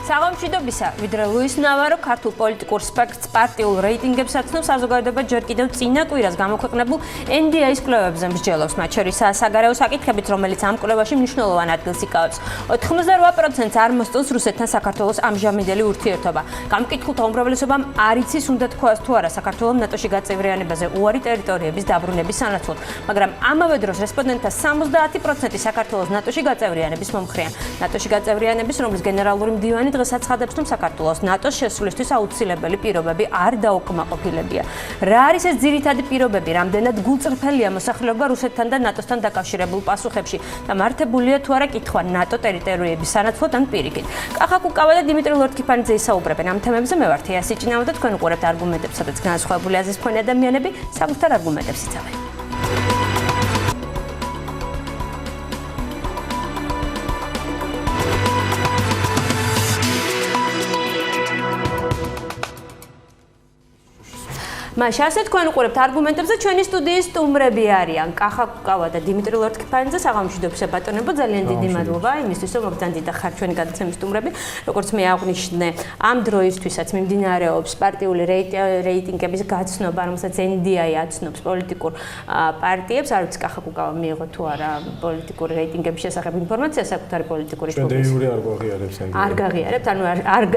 საღამოშიდობისა, ვიდრე ლუის ნავარო ქართულ პოლიტიკურ სპექტრს პარტიულ რეიტინგებს აცნობს, საზოგადოება ჯერ კიდევ წინა კვირას გამოქვეყნებულ NDI-ის კვლევებზე მსჯელობს, მათ შორის საგარეო საკითხებით, რომელიც ამ კვლევაში მნიშვნელოვან ადგილს იკავებს. 88%-ს არ მოსწონს რუსეთთან საქართველოს ამჟამინდელი ურთიერთობა. გამკითხულთა უმრავლესობამ არ იცის, უნდა თქვას თუ არა საქართველოს ნატოში გაწევრიანებაზე უარი ტერიტორიების დაბრუნების სანაცვლოდ, მაგრამ ამავე დროს რესპონდენტთა 70% საქართველოს ნატოში გაწევრიანების მომხრეა. ნატოში გაწევრიანების, რომლის გენერალური მდივანი დღეს აცხადებს, რომ საქართველოს ნატოს შესვლისთვის აუცილებელი პირობები არ დაუკმაყოფილებია. რა არის ეს ძირითადი პირობები, რამდენად გულწრფელია მოსახლეობა რუსეთთან და ნატოსთან დაკავშირებულ პასუხებში და მართებულია თუ არა კითხვა ნატო ტერიტორიების სანაცვლოდ ან პირიქით. კახა კუკავა და დიმიტრი ლორთქიფანიძე ისაუბრებენ ამ თემებზე. მე ვარ თეა სიჭინავა და თქვენ უყურებთ არგუმენტებს, სადაც განსხვავებული აზრის მქონე ადამიანები საკუთარ არგუმენტებს იცავენ. მაშინ ასე თქვენ უყურებთ არგუმენტებზე, ჩვენი სტუდიის სტუმრები არიან კახა კუკავა და დიმიტრი ლორთქიფანიძე. საღამოშიდობისა ბატონებო, ძალიან დიდი მადლობა იმისთვის, რომ მოგზანდით და ხარ ჩვენი გადაცემის სტუმრები. როგორც მე აღვნიშნე, ამ დროისთვისაც მიმდინარეობს პარტიული რეიტინგების გაცნობა, რომელსაც NDI აცნობს პოლიტიკურ პარტიებს. არ ვიცი, კახა კუკავა მიიღო თუ არა პოლიტიკური რეიტინგების შესახებ ინფორმაცია საკუთარი პოლიტიკური ჯგუფის. ჩვენ არ გვაღიარებს NDI. არ გაღიარებთ, ანუ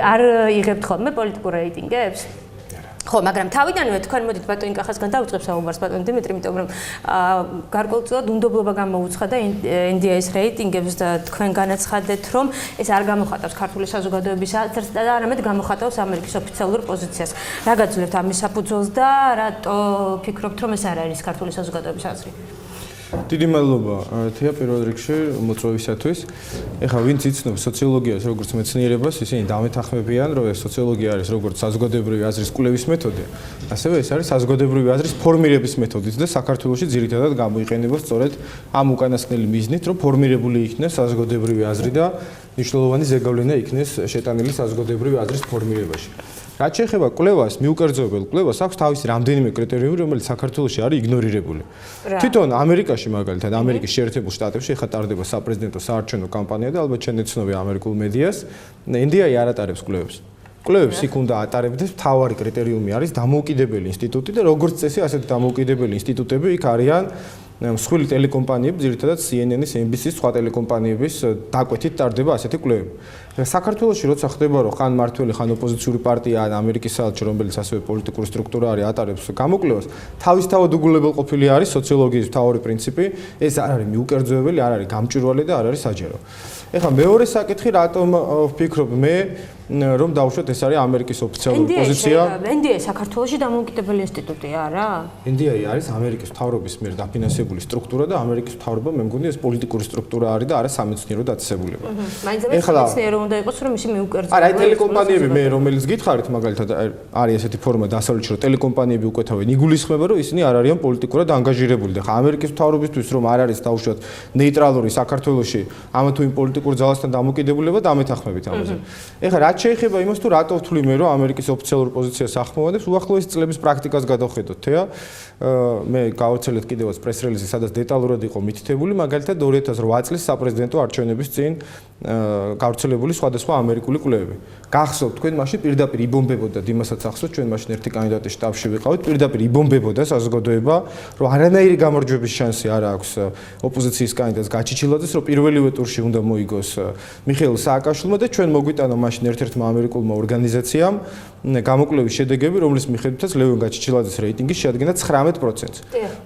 არ იღებთ ხოლმე პოლიტიკურ რეიტინგებს? ხო, მაგრამ თავიდანვე თქვენ მოდით ბატონი კახასგან დავიწყებ საუბარს ბატონ დიმიტრი, იმიტომ რომ გარკვეულწილად უნდობლობა გამოუცხადა NDI-ის რეიტინგებს და თქვენ განაცხადეთ, რომ ეს არ გამოხატავს ქართული საზოგადოების აზრს და არამედ გამოხატავს ამერიკის ოფიციალურ პოზიციას. რა გაძლევთ ამის საფუძველს და რატო ფიქრობთ, რომ ეს არ არის ქართული საზოგადოების აზრი? დიდი მადლობა თეა პირველ რიგში მოწვევისათვის. ეხლა ვინც იცნობს სოციოლოგიას როგორც მეცნიერებას, ისინი დამეთანხმებიან, რომ ეს სოციოლოგია არის როგორც საზოგადოებრივი აზრის კვლევის მეთოდი, ასევე ეს არის საზოგადოებრივი აზრის ფორმირების მეთოდიც და საქართველოში ძირითადად გამოიყენება სწორედ ამ უკანასკნელი მიზნით, რომ ფორმირებული იქნეს საზოგადოებრივი აზრი და მნიშვნელოვანი ზეგავლენა იქნეს შეტანილი საზოგადოებრივი აზრის ფორმირებაში. რაც შეეხება კვლევას, მიუკერძოებელ კვლევას აქვს თავისი რამდენიმე კრიტერიუმი, რომელიც საქართველოში არის იგნორირებული. თვითონ ამერიკაში, მაგალითად, ამერიკის შეერთებულ შტატებში ეხლა ტარდება საპრეზიდენტო საარჩევნო კამპანია და ალბათ შენ ეცნობი ამერიკულ მედიას, NDI არ ატარებს კვლევებს. კვლევებს იქ უნდა ატარებდეს, მთავარი კრიტერიუმი არის დამოუკიდებელი ინსტიტუტი და როგორც წესი, ასეთ დამოუკიდებელი ინსტიტუტები იქ არიან მსხვილი ტელეკომპანიები, ძირითადად CNN-ის, NBC-ის, სხვა ტელეკომპანიების დაკვეთით ტარდება ასეთი კვლევები. საქართველოში როცა ხდება, რომ ხან მართველი, ხან ოპოზიციური პარტია ან ამერიკის საელჩო, რომელიც ასევე პოლიტიკური სტრუქტურა არის, ატარებს გამოკვლევას, თავისთავად უგულებელყოფილი არის სოციოლოგიის მთავარი პრინციპი, ეს არ არის მიუკერძოებელი, არ არის გამჭვირვალე და არ არის საჯარო. ეხლა მეორე საკითხი, რატომ ვფიქრობ მე, რომ დავუშვათ ეს არის ამერიკის ოფიციალური პოზიცია. NDI საქართველოში დამოუკიდებელი ინსტიტუტია რა? NDI არის ამერიკის მთავრობის მიერ დაფინანსებული სტრუქტურა და ამერიკის მთავრობა მე მგონი ეს პოლიტიკური სტრუქტურა არის და არა სამეცნიერო დაწესებულება. მაინც სამეცნიერო უნდა იყოს, რომ ისი მიუკერძოებული. არა, ტელეკომპანიები მე რომელიც გითხარით, მაგალითად არის ესეთი ფორმა დასავლეთში, რომ ტელეკომპანიები უკეთავენ იგულისხმება, რომ ისინი არ არიან პოლიტიკურად ანგაჟირებული და ხა ამერიკის მთავრობისთვის რომ არ არის დავუშვათ ნეიტრალური საქართველოში ამა თუ იმ პოლიტიკურ ძალასთან დამოკიდებულება დამეთანხმებით ამაზე. ეხლა რაც შეეხება იმას თუ რატო ვთვლი მე რომ ამერიკის ოფიციალურ პოზიციას ახმოვანებს, უახლოესი წლების პრაქტიკას გადავხედოთ თეა. მე გავაცელეთ კიდევაც პრეს-რელიზი, სადაც დეტალურად იყო მითითებული, მაგალითად 2008 წლის საპრეზიდენტო არჩევნების წინ გავრცელებული სხვადასხვა ამერიკული კვლევები. გახსოვთ, თქვენ მაშინ პირდაპირ იბომბებოდა, იმასაც ახსოვთ, ჩვენ მაშინ ერთი კანდიდატი შტაბში ვიყავით, პირდაპირ იბომბებოდა საზოგადოება, რომ არანაირი გამარჯვების შანსი არ აქვს ოპოზიციის კანდიდატს გაჩიჩილაძეს, რომ პირველივე ტურში უნდა მოიგოს მიხეილ სააკაშვილმა და ჩვენ მოგვიტანა მაშინ ერთ-ერთმა ამერიკულმა ორგანიზაციამ გამოკვლევის შედეგები, რომლის მიხედვითაც ლევონ გაჩიჩილაძის რეიტინგი შეადგენდა 19%-ს.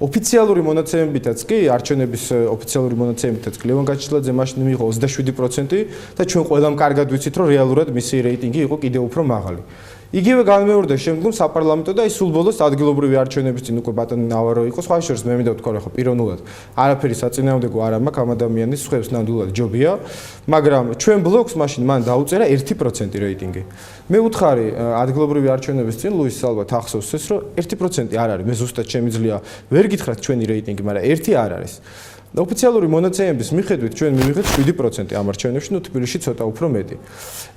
ოფიციალური მონაცემებითაც კი, არჩევნების ოფიციალური მონაცემებითაც კი ლევონ გაჩიჩილაძე მაშინ მიიღო 27% და ჩვენ ყველამ კარგად ვიცით, რომ რეალურად მისი რეიტინგი იყო კიდევ უფრო მაღალი. იგივე განმეორდა შემდგომ საპარლამენტო და ის სულ ბოლოს ადგილობრივი არჩევნების წინ უკვე ბატონი ნავარო იყო. სხვა შორის მე მინდა ვთქვა, რომ პიროვნულად არაფერი საწინააღმდეგო არ მაქვს ამ ადამიანის სხვებს ნამდვილად ჯობია, მაგრამ ჩვენ ბლოკს მაშინ მან დაუწერა 1% რეიტინგი. მე უთხარი ადგილობრივი არჩევნების წინ ლუის ალბათ ახსოვს ეს, რომ 1% არ არის. მე ზუსტად შემიძლია ვერ გითხრათ ჩვენი რეიტინგი, მაგრამ 1 არ არის. ოფიციალური მონაცემების მიხედვით ჩვენ მივიღეთ 7% ამ არჩევნებში, ნუ თბილისში ცოტა უფრო მეტი.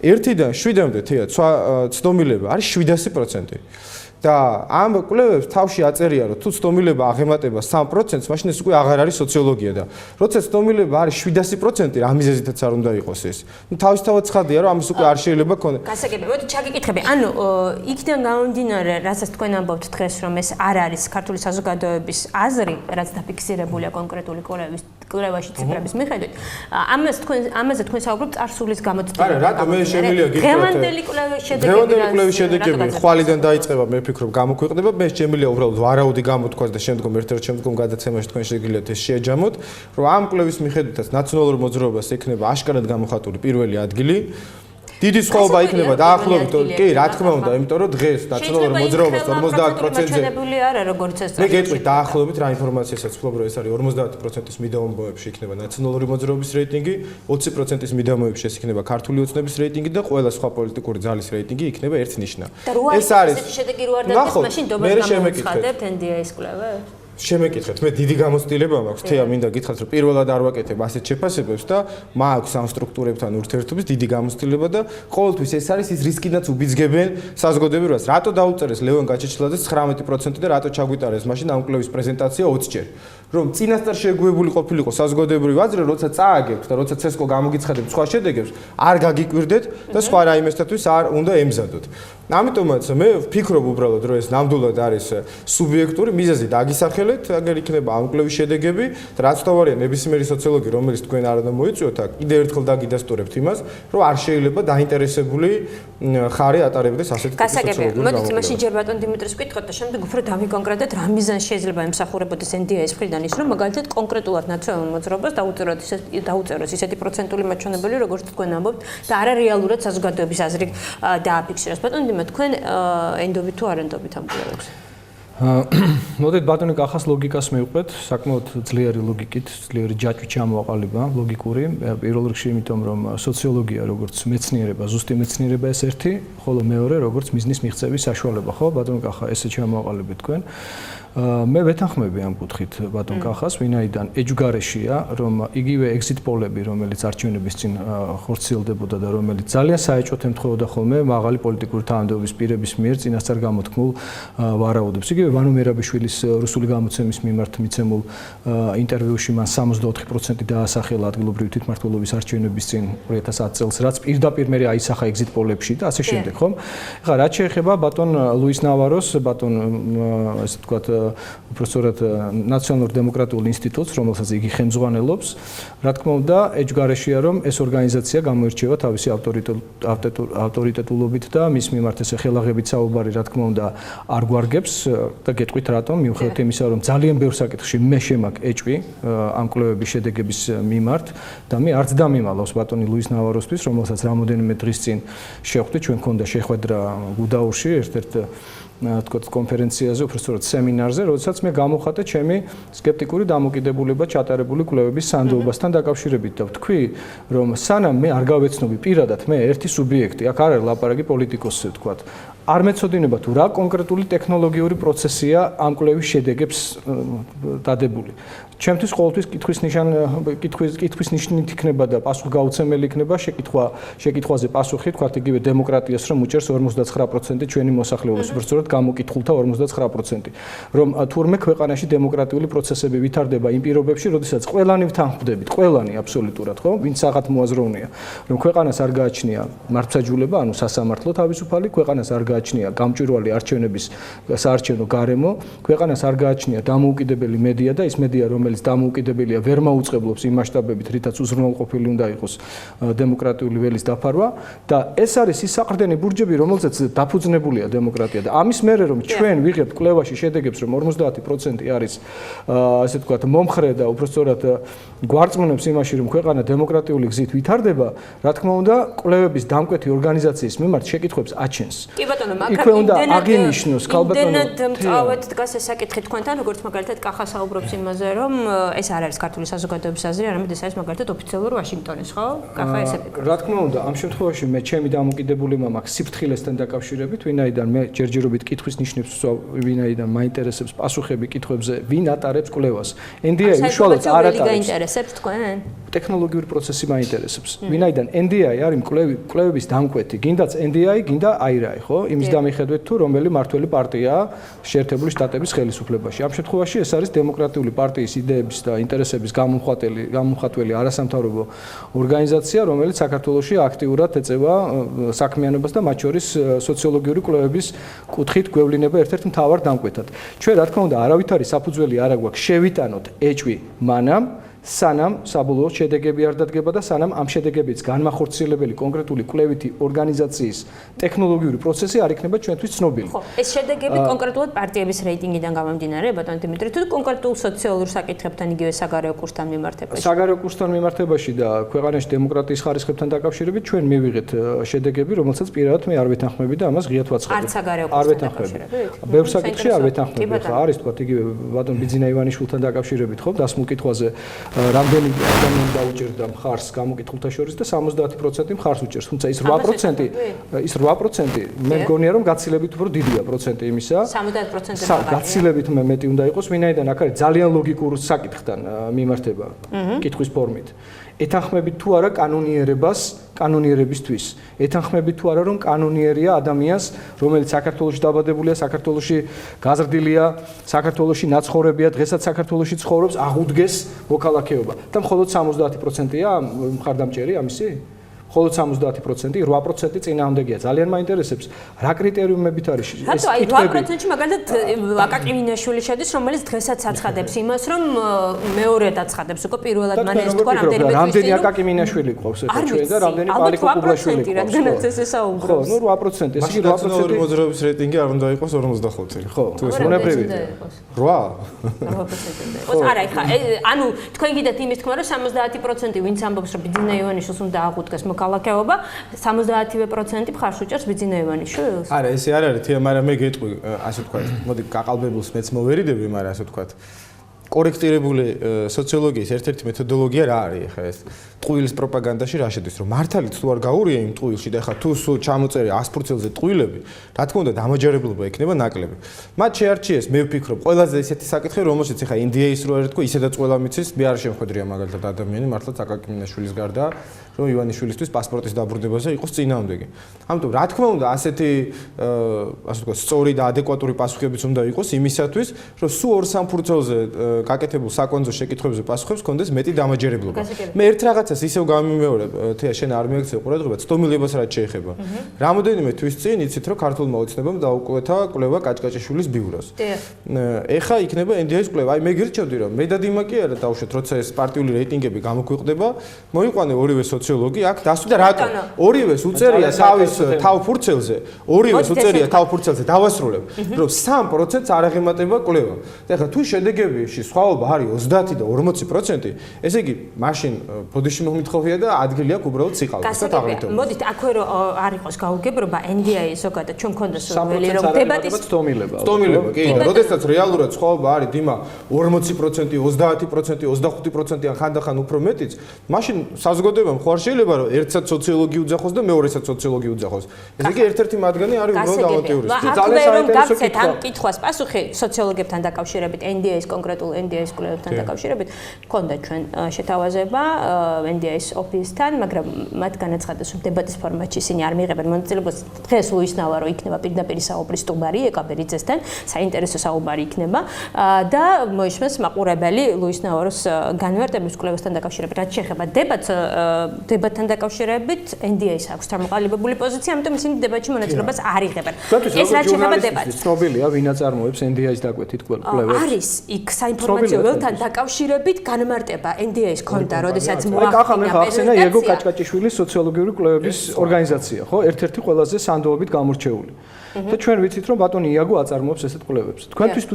1-დან 7-მდე თეა ცნობილება არის 700%. და ამ კვლევებს თავში აწერია რომ თუ ცდომილება აღემატება 3%-ს, მაშინ ეს უკვე აღარ არის სოციოლოგია და როცა ცდომილება არის 700%, რა მიზეზითაც არ უნდა იყოს ეს. ნუ თავისთავად ცხადია რომ ამის უკვე არ შეიძლება ქონდეს. გასაგებია, მოდი ჩაგიკითხები. ანუ იქიდან გამომდინარე, რასაც თქვენ ამბობთ დღეს, რომ ეს არ არის ქართული საზოგადოების აზრი, რაც დაფიქსირებულია კონკრეტული კვლევაში ციფრების მიხედვით. ამაზე თქვენ საუბრობთ წარსულის გამოცდილებაზე. არა, რატომ მე შემიძლია გითხრათ? დღევანდელი კვლევის შედეგები. დღევანდელი კვლევის შედეგები ხვალიდან დაიწყება, მე ვფიქრობ, გამოქვეყნება, მე შემიძლია უბრალოდ ვარაუდი გამოთქვას და შემდგომ ერთ-ერთ შემდგომ გადაცემაში თქვენ შეგიძლიათ ეს შეაჯამოთ, რომ ამ კვლევის მიხედვითაც ნაციონალურ მოძრაობას ექნება აშკარად გამოხატული პირველი ადგილი. დიდი სხვაობა იქნება დაახლოებით, კი, რა თქმა უნდა, იმიტომ რომ დღეს ნაციონალურ მოძრაობას 50%-ზე ჩანებული არა, როგორც ეს. მე გეტყვით დაახლოებით რა ინფორმაციასაც ვფლობ, რომ ეს არის 50%-ის მიდამოებში იქნება ნაციონალური მოძრაობის რეიტინგი, 20%-ის მიდამოებში ეს იქნება ქართული ოცნების რეიტინგი და ყველა სხვა პოლიტიკური ძალის რეიტინგი იქნება ერთნიშნა. ეს არის შედეგი რო არ დადგეს, მაშინ დობას გამოცხადებთ NDI-ის კვლევებს? შემეკითხეთ, მე დიდი გამოცდილება მაქვს, თეა მინდა გითხრათ, რომ პირველად არ ვაკეთებ ასეთ შეფასებებს და მაქვს ამ სტრუქტურებთან ურთიერთობის დიდი გამოცდილება და ყოველთვის ეს არის ის რისკიდანაც უბიძგებენ საზოგადოებას. რატო დაუწერეს ლევან გაჩეჩილაძეს 19% და რატო ჩაგვიტარეს მაშინ ამ კვლევის პრეზენტაცია 20 ჯერ? რომ წინასწარ შეგუებული ყოფილიყო საზოგადოებრივი აზრი, როცა წააგებთ და როცა CESCO გამოგიცხადებთ სხვა შედეგებს, არ გაგიკვირდეთ და სხვა რაიმესთათვის არ უნდა ემზადოთ. ამიტომაც მე ვფიქრობ უბრალოდ, რომ ეს ნამდვილად არის სუბიექტური მიზეზი დაგისახელეთ, აგერ იქნება ამ კვლევის შედეგები და რაც თავარია ნებისმიერი სოციოლოგი, რომელიც თქვენ არ უნდა მოიწვიოთ, კიდევ ერთხელ დაგიდასტურებთ იმას, რომ არ შეიძლება დაინტერესებული ხარი ატარებდეს ასეთი ტიპის სოციოლოგიურ გასაგებია. მოდით მაშინ ჯერ ბატონ დიმიტრის ვკითხოთ და შემდეგ უფრო დავიკონკრეტეთ, რა მიზანს შეიძლება ემსახურებოდეს NDI-ის მხრიდან ის, რომ მაგალითად კონკრეტულად ნაციონალურ მოძრაობას დაუწეროს ისეთი პროცენტული მაჩვენებელი, როგორც თქვენ ამბობთ და არა რეალურად საზოგადოების აზრი დააფიქსიროს. ბატონ თქვენ ენდობით თუ არ ენდობით ამ კვლევებს? მოდით ბატონი კახას ლოგიკას მივყვეთ, საკმაოდ ძლიერი ლოგიკით, ძლიერი ჯაჭვით ჩამოაყალიბა, ლოგიკური. პირველ რიგში იმიტომ, რომ სოციოლოგია როგორც მეცნიერება, ზუსტი მეცნიერება ეს ერთი, ხოლო მეორე როგორც მიზნის მიღწევის საშუალება, ხო, ბატონ კახა, ესე ჩამოაყალიბეთ თქვენ. მე ვეთანხმები ამ კუთხით ბატონ კახას, ვინაიდან ეჯგარეშია, რომ იგივე exit polები, რომელიც არჩევნების წინ ხორციელდებოდა და რომელიც ძალიან საეჭვოდ ემთხვეოდა ხოლმე მაღალი პოლიტიკური თანამდებობის პირების მიერ წინასწარ გამოთქმულ ვარაუდებს. იგივე ვანო მერაბიშვილის რუსული გამოცემის მიმართ მიცემულ ინტერვიუში მან 64% დაასახელა ადგილობრივი თვითმმართველობის არჩევნების წინ 2010 წელს, რაც პირდაპირ მე აისახა exit polებში და ასე შემდეგ, ხომ? ეხლა რაც შეეხება ბატონ ლუის ნავაროს, ბატონ ესე ვთქვათ უბრალოდ ნაციონალურ დემოკრატიულ ინსტიტუტს, რომელსაც იგი ხელმძღვანელობს, რა თქმა უნდა, ეჯგარეშია, რომ ეს ორგანიზაცია გამოირჩევა თავისი ავტორიტეტულობით და მის მიმართ ესე ხელაღებით საუბარი, რა თქმა უნდა, არ გვარგებს და გეტყვით რატომ, მიუხედავად იმისა, რომ ძალიან ბევრ საკითხში მე შემაკ ეჭვი ამ კვლევების შედეგების მიმართ და მე არც დამიმალავს ბატონი ლუის ნავაროსთვის, რომელსაც რამოდენიმე დღის წინ შევხვდით, ჩვენ გქონდა შეხვედრა გუდაურში, ერთ-ერთ თქოთ კონფერენციაზე, უბრალოდ სემინარზე, როდესაც მე გამოვხატე ჩემი სკეპტიკური დამოკიდებულება ჩატარებული კვლევების სანდოობასთან დაკავშირებით და ვთქვი, რომ სანამ მე არ გავეცნობი პირადად მე ერთი სუბიექტი, აქ არ არის ლაპარაკი პოლიტიკოსზე, ვთქვათ, არ მეცოდინება თუ რა კონკრეტული ტექნოლოგიური პროცესია ამ კვლევის შედეგებს დადებული. ჩემთვის ყოველთვის კითხვის ნიშნით იქნება და პასუხგაუცემელი იქნება შეკითხვაზე პასუხი, თქვათ იგივე დემოკრატიას რომ უჭერს 59% ჩვენი მოსახლეობის, უბრალოდ გამოკითხულთა 59%, რომ თურმე ქვეყანაში დემოკრატიული პროცესები ვითარდება იმ პირობებში, როდესაც ყველანი ვთანხმდებით, ყველანი აბსოლუტურად, ხო, ვინც საღათ მოაზროვნეა, რომ ქვეყანას არ გააჩნია მართლმსაჯულება, ანუ სასამართლო თავისუფალი, ქვეყანას არ გააჩნია გამჭვირვალე არჩევნების საარჩევნო გარემო, ქვეყანას არ გააჩნია დამოუკიდებელი მედია და ის მედია, რომელიც დამოუკიდებელია, ვერ მაუწყებლობს იმ მასშტაბებით, რითაც უზრუნველყოფილი უნდა იყოს დემოკრატიული ველის დაფარვა და ეს არის ის საყრდენი ბურჯები, რომელზეც დაფუძნებულია დემოკრატია და ამის მერე რომ ჩვენ ვიღებთ კვლევაში შედეგებს, რომ 50% არის ასე ვთქვათ მომხრე და უბრალოდ გვარწმუნებს იმაში, რომ ქვეყანა დემოკრატიული გზით ვითარდება, რა თქმა უნდა, კვლევების დამკვეთი ორგანიზაციის მიმართ შეკითხვებს აჩენს. კი ბატონო, იქვე უნდა აღინიშნოს, ქალბატონო, იმდენად მწავედ დგას ეს საკითხი თქვენთან, როგორც მაგალითად კახა საუბრობს იმაზე, რომ ეს არ არის ქართული საზოგადოების აზრი, არამედ ეს არის მაგალითად ოფიციალურ ვაშინგტონის, ხო? კახა ესე ფიქრობ. რა თქმა უნდა, ამ შემთხვევაში მე ჩემი დამოკიდებულება მაქვს სიფრთხილესთან დაკავშირებით, ვინაიდან მე ჯერჯერობით კითხვის ნიშნებს ვსვავ, ვინაიდან მაინტერესებს პასუხები კითხვებზე, ვინ ატარებს კვლევას. NDI უშუალოდ არ ატარებს. გაინტერესებს თქვენ? ტექნოლოგიური პროცესი მაინტერესებს. ვინაიდან NDI არის კვლევების დამკვეთი, გინდაც NDI, გინდა IRI, ხო? იმის დამიხედვით თუ რომელი მართველი პარტიაა შეერთებული შტატების ხელისუფლებაში. ამ შემთხვევაში ეს არის დემოკრატიული პარტიის იდეების და ინტერესების გამომხატველი არასამთავრობო ორგანიზაცია, რომელიც საქართველოში აქტიურად ეწევა საქმიანობას და მათ შორის სოციოლოგიური კვლევების კუთხით გვევლინება ერთ-ერთ მთავარ დამკვეთად. ჩვენ რა თქმა უნდა არავითარი საფუძველი არ აგვაქვს შევიტანოთ ეჭვი მანამ სანამ საბოლოო შედეგები არ დადგება და სანამ ამ შედეგებიც განმახორციელებელი კონკრეტული კვლევითი ორგანიზაციის ტექნოლოგიური პროცესი არ იქნება ჩვენთვის ცნობილი. ხო, ეს შედეგები კონკრეტულად პარტიების რეიტინგიდან გამომდინარე, ბატონ დიმიტრი, თუ კონკრეტულ სოციალურ საკითხებთან იგივე საგარეო კურსთან მიმართებაში. საგარეო კურსთან მიმართებაში და ქვეყანაში დემოკრატიის ხარისხებთან დაკავშირებით ჩვენ მივიღეთ შედეგები, რომელსაც პირადად მე არ ვეთანხმები და ამას ღიად ვაცხადებ. არც საგარეო კურსთან დაკავშირებით. ბევრ საკითხში არ ვეთანხმები. ხა არის თქვა იგივე ბატონ ბიძინა ივანიშვილთან დაკავშირებით, ხო, დასმულ კითხვაზე რამდენი ადამიანი დაუჭერდა მხარს გამოკითხულთა შორის და 70% მხარს უჭერს, თუმცა ის 8% მე მგონია რომ გაცილებით უფრო დიდია პროცენტი იმისა. 70% გაცილებით მეტი უნდა იყოს, ვინაიდან აქ არის ძალიან ლოგიკურ საკითხთან მიმართება კითხვის ფორმით. ეთანხმებით თუ არა კანონიერებისთვის. ეთანხმებით თუ არა რომ კანონიერია ადამიანს, რომელიც საქართველოში დაბადებულია, საქართველოში გაზრდილია, საქართველოში ნაცხოვრებია, დღესაც საქართველოში ცხოვრობს, აღუდგეს მოქალაქეობა. და მხოლოდ 70%-ია მხარდამჭერი ამისი? მხოლოდ 70%, 8% წინააღმდეგია. ძალიან მაინტერესებს, რა კრიტერიუმებით არის ეს კითხვები? აი 8%-ში მაგალითად აკაკი მინაშვილი შედის, რომელიც დღესაც აცხადებს იმას, რომ მეორედ აცხადებს, უკვე პირველად მან ეს თქვა რამდენიმე თვის. რამდენი აკაკი მინაშვილი ყავს ეხლა ჩვენ და რამდენი პალიკო კუბლაშვილი ყავს. რადგანაც ეს ესაუბრებს. ხო, 8%, ეს იგი 8%. მოძრაობის რეიტინგი არ უნდა იყოს 45. ხო, თუ ეს უნებრივია. 8? 8%. არა, ეხლა ანუ თქვენ გიდათ იმის თქმა, რომ 70% ვინც ამბობს, რომ ბიძინა ივანიშვილს უნდა აღუდგეს მოქალაქეობა, 70% მხარს უჭერს ბიძინა ივანიშვილს? არა, ესე არ არის, თია, მაგრამ მე გეტყვი, ასე ვთქვათ, მოდი გაყალბებულს მეც მოვერიდები, მაგრამ ასე ვთქვათ, კორექტირებული სოციოლოგიის ერთ-ერთი მეთოდოლოგია რა არის ახლა ეს? ტყუილის პროპაგანდაში რა შედის, რომ მართალიც თუ არ გაურია იმ ტყუილში და ახლა თუ სულ ჩამოწერე 100%-ზე ტყუილები, რა თქმა უნდა, დამაჯერებლობა იქნება ნაკლები. მათ შეარჩიეს, მე ვფიქრობ, ყველაზე ისეთი საკითხი, რომელშიც ახლა NDA-ის რო არის თქვა, ისედაც ყველა მიცის, მე არ შემხედრია მაგალითად ადამიანი, მართლაც აკაკი მინაშვილის გარდა, რომ ივანიშვილისთვის პასპორტის დაბრუნებაზე იყოს წინააღმდეგი. ამიტომ რა თქმა უნდა, ასეთი ასე ვთქვათ, სწორი და ადეკვატური პასუხებიც უნდა იყოს იმისათვის, რომ სულ 2-3 ფურცელზე გაკეთებულ საკონძო შეკითხვებზე პასუხებს კონდეს მეტი დამაჯერებლობა. მე ერთ რაღაცას ისევ გამიმეორებ, თეა შენ არ მიაქცევ ყურადღება, ცდომილებას რაც შეეხება. რამოდენიმე თვის წინ იცით, რომ ქართულმა ოცნებამ დაუკვეთა კვლევა კაჭკაჭიშვილის ბიუროს. ეხა იქნება NDI-ის კვლევა. აი მე გირჩევდი, რომ მე და დიმა კი არა დავუშვათ, როცა ეს პარტიული რეიტინგები გამოგვიყვდება, მოიყვანე ორივე სოციოლოგი აქ დასვი და რატო? ორივეს უწერია თავის თავფურცელზე, ორივეს უწერია თავფურცელზე დავასრულებ, რომ 3%-ს არ აღემატება კვლევა. ეხლა თუ შედეგებში სხვაობა არის 30 და 40%, ესე იგი მაშინ ბოდიში მომითხოვია და ადგილი აქვს უბრალოდ სიყალბეს და თაღლითობას. მოდით აქვე რომ არ იყოს გაუგებრობა NDI-ის ზოგადად ჩვენ გქონდეს ველი რომ დებატის სტომილება. სტომილება, კი, როდესაც რეალურად სხვაობა არის დიმა 40%, 30%, 25% ან ხანდახან უფრო მეტიც, მაშინ საზოგადოებამ ხო არ შეიძლება რომ ერთსაც სოციოლოგი უძახოს და მეორესაც სოციოლოგი უძახოს. ესე იგი ერთ-ერთი მათგანი არის უბრალოდ ავანტიურისტი. ძალიან საინტერესო კითხვა. ამ კითხვას პასუხი სოციოლოგებთან დაკავშირებით, NDI-ის კონკრეტულ NDI-ის კვლევებთან დაკავშირებით, გქონდა ჩვენ შეთავაზება NDI-ის ოფისთან, მაგრამ მათ განაცხადეს, რომ დებატის ფორმატში ისინი არ მიიღებენ მონაწილეობას. დღეს ლუის ნავარო იქნება პირდაპირ საუბრის სტუმარი ეკაბერიძესთან, საინტერესო საუბარი იქნება და მოისმენს მაყურებელი ლუის ნავაროს განმარტების კვლევასთან დაკავშირებით. რაც შეეხება დებატთან დაკავშირებით, NDI-ის აქვს თამოყალიბებული პოზიცია, ამიტომ ისინი დებატში მონაწილეობას არ იღებენ. ეს რაც შეეხება დებატს. ცნობილია, ვინ აწარმოებს NDI-ის დაკვეთით კვლევებს. არის იქ საინფორმაციო ველთან დაკავშირებით განმარტება NDI-ის კონდა, როდესაც მოახდინა ახსენა იეგო კაჭკაჭიშვილის სოციოლოგიური კვლევების ორგანიზაცია, ხო? ერთ-ერთი ყველაზე სანდოობით გამორჩეული. და ჩვენ ვიცით, რომ ბატონი იაგო აწარმოებს ესეთ კვლევებს. თქვენთვის თუ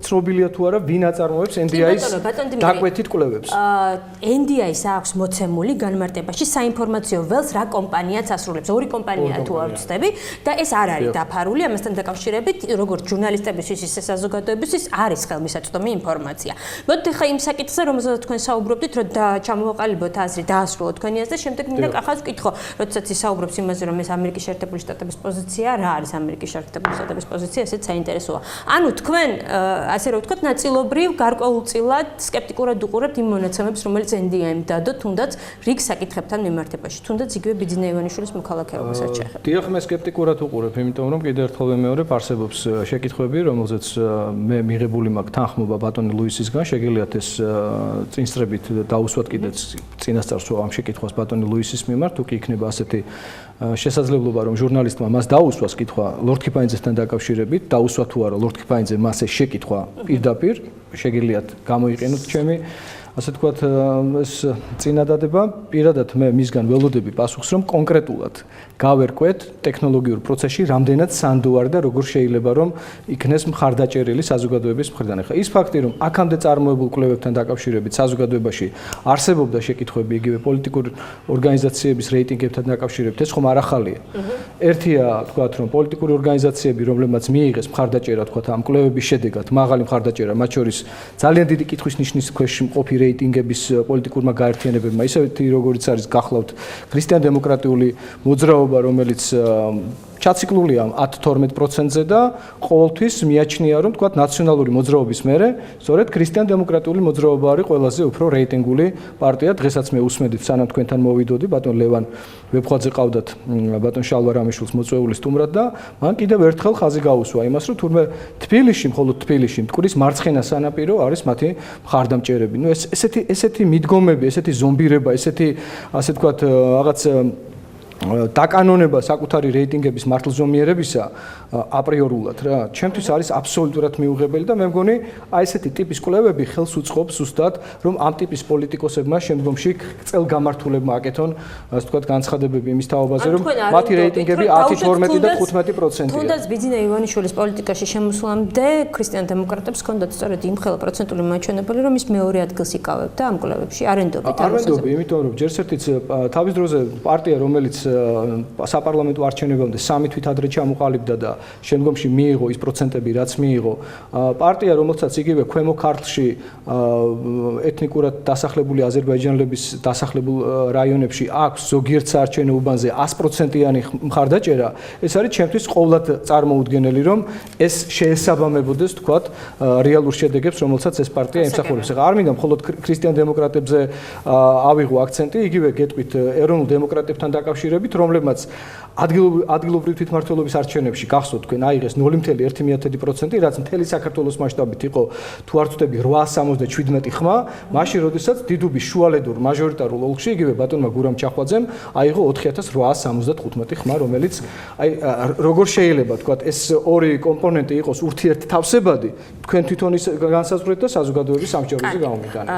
ცნობილია თუ არა, ვინ აწარმოებს NDI-ის დაკვეთით კვლევებს? NDI-ის აქვს მოცემული განმარტება მიმართებაში საინფორმაციო ველს რა კომპანიაც ასრულებს. ორი კომპანია თუ არ ვცდები და ეს არ არის დაფარული, ამასთან დაკავშირებით როგორც ჟურნალისტებისთვის ისე საზოგადოებისთვის არის ხელმისაწვდომი ინფორმაცია. მოდით ახლა იმ საკითხზე, რომელზეც თქვენ საუბრობდით, რომ ჩამოვაყალიბოთ აზრი, დაასრულოთ თქვენი აზრი და შემდეგ მინდა კახას ვკითხო, როდესაც ისაუბრებს იმაზე, რომ ეს ამერიკის შეერთებული შტატების პოზიცია, რა არის ამერიკის შეერთებული შტატების პოზიცია, ესეც საინტერესოა. ანუ თქვენ ასე რომ ვთქვათ, ნაწილობრივ გარკვეულწილად სკეპტიკურად უყურებთ იმ მონაცემებს, რომელიც NDI-მ დადო, თუნდაც რიგ საკითხებთან მიმართებაში, თუნდაც იგივე ბიძინა ივანიშვილის მოქალაქეობასაც შეეხება. დიახ, მე სკეპტიკურად უყურებ, იმიტომ რომ კიდევ ერთხელ ვიმეორებ, არსებობს შეკითხვები, რომელზეც მე მიღებული მაქვს თანხმობა ბატონი ლუისისგან, შეგიძლიათ ეს წინსწრებით დაუსვათ კიდეც წინასწარ ამ შეკითხვას ბატონი ლუისის მიმართ, თუ კი იქნება ასეთი შესაძლებლობა, რომ ჟურნალისტმა მას დაუსვას კითხვა ლორდ კიპაინძესთან დაკავშირებით, დაუსვა თუ არა ლორდ კიპაინძე მას ეს შეკითხვა პირდაპირ, შეგიძლიათ გამოიყენოთ ჩემი ასე თქვათ ეს წინადადება, პირადად მე მისგან ველოდები პასუხს, რომ კონკრეტულად გავერკვეთ ტექნოლოგიურ პროცესში რამდენად სანდო არ და როგორ შეიძლება რომ იქნეს მხარდაჭერილი საზოგადოების მხრიდან. ახლა ის ფაქტი, რომ აქამდე წარმოებულ კვლევებთან დაკავშირებით საზოგადოებაში არსებობდა შეკითხვები იგივე პოლიტიკურ ორგანიზაციების რეიტინგებთან დაკავშირებით, ეს ხომ არ ახალია. ერთია თქვათ, რომ პოლიტიკური ორგანიზაციები, რომლებმაც მიიღეს მხარდაჭერა თქვათ ამ კვლევების შედეგად, მაღალი მხარდაჭერა, მათ შორის ძალიან დიდი კითხვის ნიშნის ქვეშ მყოფი რეიტინგების პოლიტიკურმა გაერთიანებებმა, ისეთი როგორიც არის გახლავთ ქრისტიან-დემოკრატიული მოძრაობა, რომელიც ჩაციკლულია 10-12%-ზე და ყოველთვის მიაჩნია, რომ თქვათ ნაციონალური მოძრაობის მერე, სწორედ ქრისტიან-დემოკრატიული მოძრაობა არის ყველაზე უფრო რეიტინგული პარტია. დღესაც მე უსმედით, სანამ თქვენთან მოვიდოდი, ბატონ ლევან ვებხვაძე ყავდათ ბატონ შალვა რამიშვილს მოწვეული სტუმრად და მან კიდევ ერთხელ ხაზი გაუსვა იმას, რომ თურმე თბილისში, მხოლოდ თბილისში მტკვრის მარცხენა სანაპირო არის მათი მხარდამჭერები. ნუ ესეთი მიდგომები, ესეთი ზომბირება, ესეთი ასე თქვათ რაღაც დაკანონება საკუთარი რეიტინგების მართლზომიერებისა აპრიორულად რა ჩემთვის არის აბსოლუტურად მიუღებელი და მე მგონი აი ესეთი ტიპის კვლევები ხელს უწყობს ზუსტად რომ ამ ტიპის პოლიტიკოსებმა შემდგომში წელგამართულებმა აკეთონ ასე ვთქვათ განცხადებები იმის თაობაზე რომ მათი რეიტინგები 10, 12 და 15%-ია. თუნდაც ბიძინა ივანიშვილის პოლიტიკაში შემოსვლამდე ქრისტიან-დემოკრატებს ჰქონდათ სწორედ იმ ხელა პროცენტული მაჩვენებელი რომ ის მეორე ადგილს იკავებდა ამ კვლევებში არენდობით. არენდობი, იმიტომ რომ ჯერ ერთიც თავის დროზე პარტია რომელიც საპარლამენტო არჩევნებამდე 3 თვით ადრე ჩამოყალიბდა და შემდგომში მიიღო ის პროცენტები, რაც მიიღო. პარტია, რომელსაც იგივე ქვემო ქართლში ეთნიკურად დასახლებული აზერბაიჯანელების დასახლებულ რაიონებში აქვს ზოგიერთ საარჩევნო უბანზე 100%-იანი მხარდაჭერა, ეს არის ჩემთვის ყოვლად წარმოუდგენელი, რომ ეს შეესაბამებოდეს, თქვათ, რეალურ შედეგებს, რომელსაც ეს პარტია ემსახურებს. ახლა არ მინდა მხოლოდ ქრისტიან-დემოკრატებზე ავიღო აქცენტი, იგივე გეტყვით ეროვნულ დემოკრატებთან დაკავშირებით, რომლებმაც ადგილობრივი თვითმმართველობის არჩევნებში გახსოვთ თქვენ აიღეს 0.1%, რაც მთელი საქართველოს მასშტაბით იყო თუ არ ვცდები 877 ხმა, მაშინ როდესაც დიდუბის შუალედურ მაჟორიტარულ ოლქში იგივე ბატონმა გურამ ჩახვაძემ აიღო 4875 ხმა, რომელიც აი როგორ შეიძლება თქვათ ეს ორი კომპონენტი იყოს ურთიერთთავსებადი, თქვენ თვითონ ის განსაზღვრეთ და საზოგადოების სამშობლოზე გამომიტანეთ.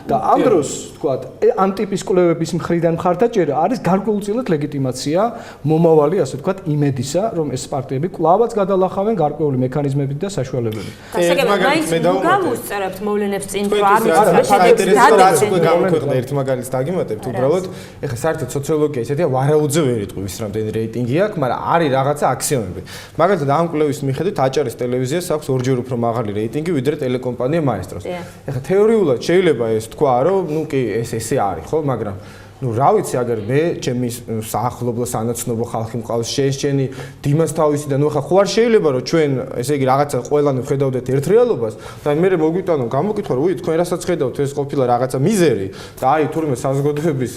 და ამ დროს თქვათ ამ ტიპის კვლევების მხრიდან მხარდაჭერა არის გარკვეულწილად ლეგიტიმაცია მომავალი, ასე ვთქვათ, იმედისა, რომ ეს პარტიები კვლავაც გადალახავენ გარკვეული მექანიზმებით და საშუალებებით. მაინც გავუსწრებთ მოვლენებს წინ რომ გამოქვეყნდა ერთ მაგალითს დაგიმატებთ, უბრალოდ ეხლა საერთოდ სოციოლოგია ისეთია, ვარაუდზე ვერ იტყვის რამდენი რეიტინგი აქვს, მაგრამ არის რაღაცა აქსიომები. მაგალითად ამ კვლევის მიხედვით აჭარის ტელევიზიას აქვს ორჯერ უფრო მაღალი რეიტინგი ვიდრე ტელეკომპანია მაესტროს. ეხლა თეორიულად შეიძლება ეს თქვა, რომ ნუ კი ესე არის, ხო, მაგრამ ну, რა ვიცი, აგერ მე ჩემი საახლობლო სანაცნობო ხალხი მყავს შეშენი დიმას თავისი და ნუ ხა ხო არ შეიძლება რომ ჩვენ ესე იგი რაღაცა ყველანი ვხედავდეთ ერთ რეალობას და მე მოგვიტანო გამოკითხვა რომ უი თქვენ რასაც ხედავთ ეს ყოფილა რაღაცა მიზერი და აი თურმე საზოგადოების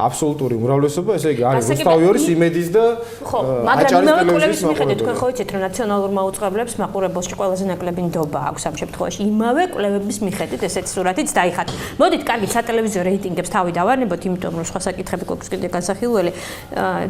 აბსოლუტური უმრავლესობა ესე იგი არის რუსთავიორის იმედის და ხო, მაგრამ იმავე კვლევის მიხედვით თქვენ ხო იცით რომ ნაციონალურ მაუწყებლებს მაყურებელში ყველაზე ნაკლები ნდობა აქვს ამ შემთხვევაში იმავე კვლევების მიხედვით ესეთი სურათიც დაიხატა. მოდით, კარგი, სატელევიზიო რეიტინგებს თავი დავარნებოთ, იმიტომ რომ სხვა საკითხები გვაქვს კიდე განსახილველი.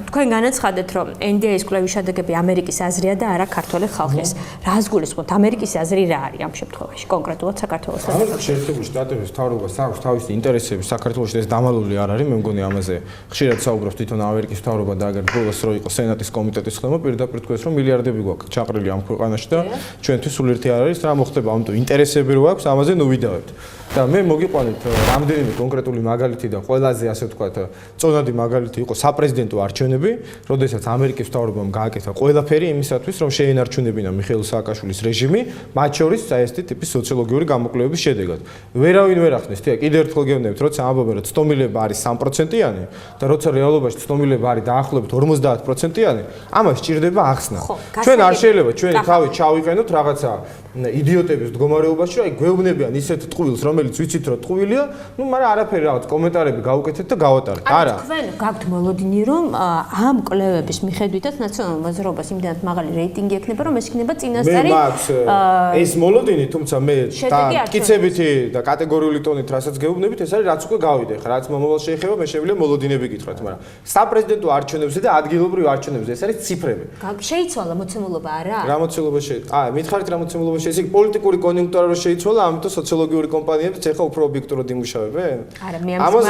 თქვენ განაცხადეთ, რომ NDI-ის კვლევის შედეგები ამერიკის აზრია და არა ქართველი ხალხის. რას გულისხმობთ? ამერიკის აზრი რა არის ამ შემთხვევაში, კონკრეტულად საქართველოსთან? შეერთებული შტატების მთავრობას აქვს თავისი ინტერესები საქართველოში ეს დამალული არ არის, მე მგონი ამაზე ხშირად საუბრობს თვითონ ამერიკის მთავრობა და აგერ ბოლოს რო იყო სენატის კომიტეტის ხელმო პირდაპირ თქვენს რომ მილიარდები გვაქვს ჩაყრილი ამ ქვეყანაში და ჩვენთვის სულ ერთი არ არის რა მოხდება, ამიტომ ინტერესები რო აქვს, ამაზე ნუ ვიდავებთ. და მე მოგიყვანით რამდენიმე კონკრეტული მაგალითი და ყველაზე ასე ვთქვათ წონადი მაგალითი იყო საპრეზიდენტო არჩევნები, როდესაც ამერიკის მთავრობამ გააკეთა ყველაფერი იმისათვის, რომ შეენარჩუნებინა მიხეილ სააკაშვილის რეჟიმი, მათ შორის საერთო ტიპის სოციოლოგიური გამოკვლევების შედეგად. ვერავინ ვერ ახსნის, თია, კიდევ ერთხელ გეუბნებით, როცა ამბობენ, რომ ცდომილება არის 3%-იანი და როცა რეალობაში ცდომილება არის დაახლოებით 50%-იანი, ამას სჭირდება ახსნა. ჩვენ არ შეიძლება ჩვენი თავი ჩავიყენოთ რაღაცა იდიოტების მდგომარეობაში, აი გვეუბნებიან ისეთ ტყუილს, რომელიც ვიცით რომ ტყუილია, ნუ მაგრამ არაფერი რაღაც კომენტარები გავუკეთეთ და გავატარეთ. არა. თქვენ გაქვთ მოლოდინი, რომ ამ კვლევების მიხედვითაც ნაციონალურ მოძრაობას იმდენად მაღალი რეიტინგი ექნება, რომ ეს იქნება წინასწარი. მე მაქვს ეს მოლოდინი, თუმცა მე კიცებითი და კატეგორიული ტონით რასაც გეუბნებით, ეს არის რაც უკვე გავიდე. ხა რაც მომავალ შეეხება, მე შეგვიძლია მოლოდინები გითხრათ, მაგრამ საპრეზიდენტო არჩევნებზე და ადგილობრივ არჩევნებზე ეს არის ციფრები. შეიცვალა მოცემულობა არა? რა მოცემულობა მითხარით რა მოცემულობა ეს იქ პოლიტიკური კონიუნქტურა რო შეიცვალა, ამიტომ სოციოლოგიური კომპანიებიც ეხა უფრო ობიექტურად იმუშავებენ? არა, მე ამას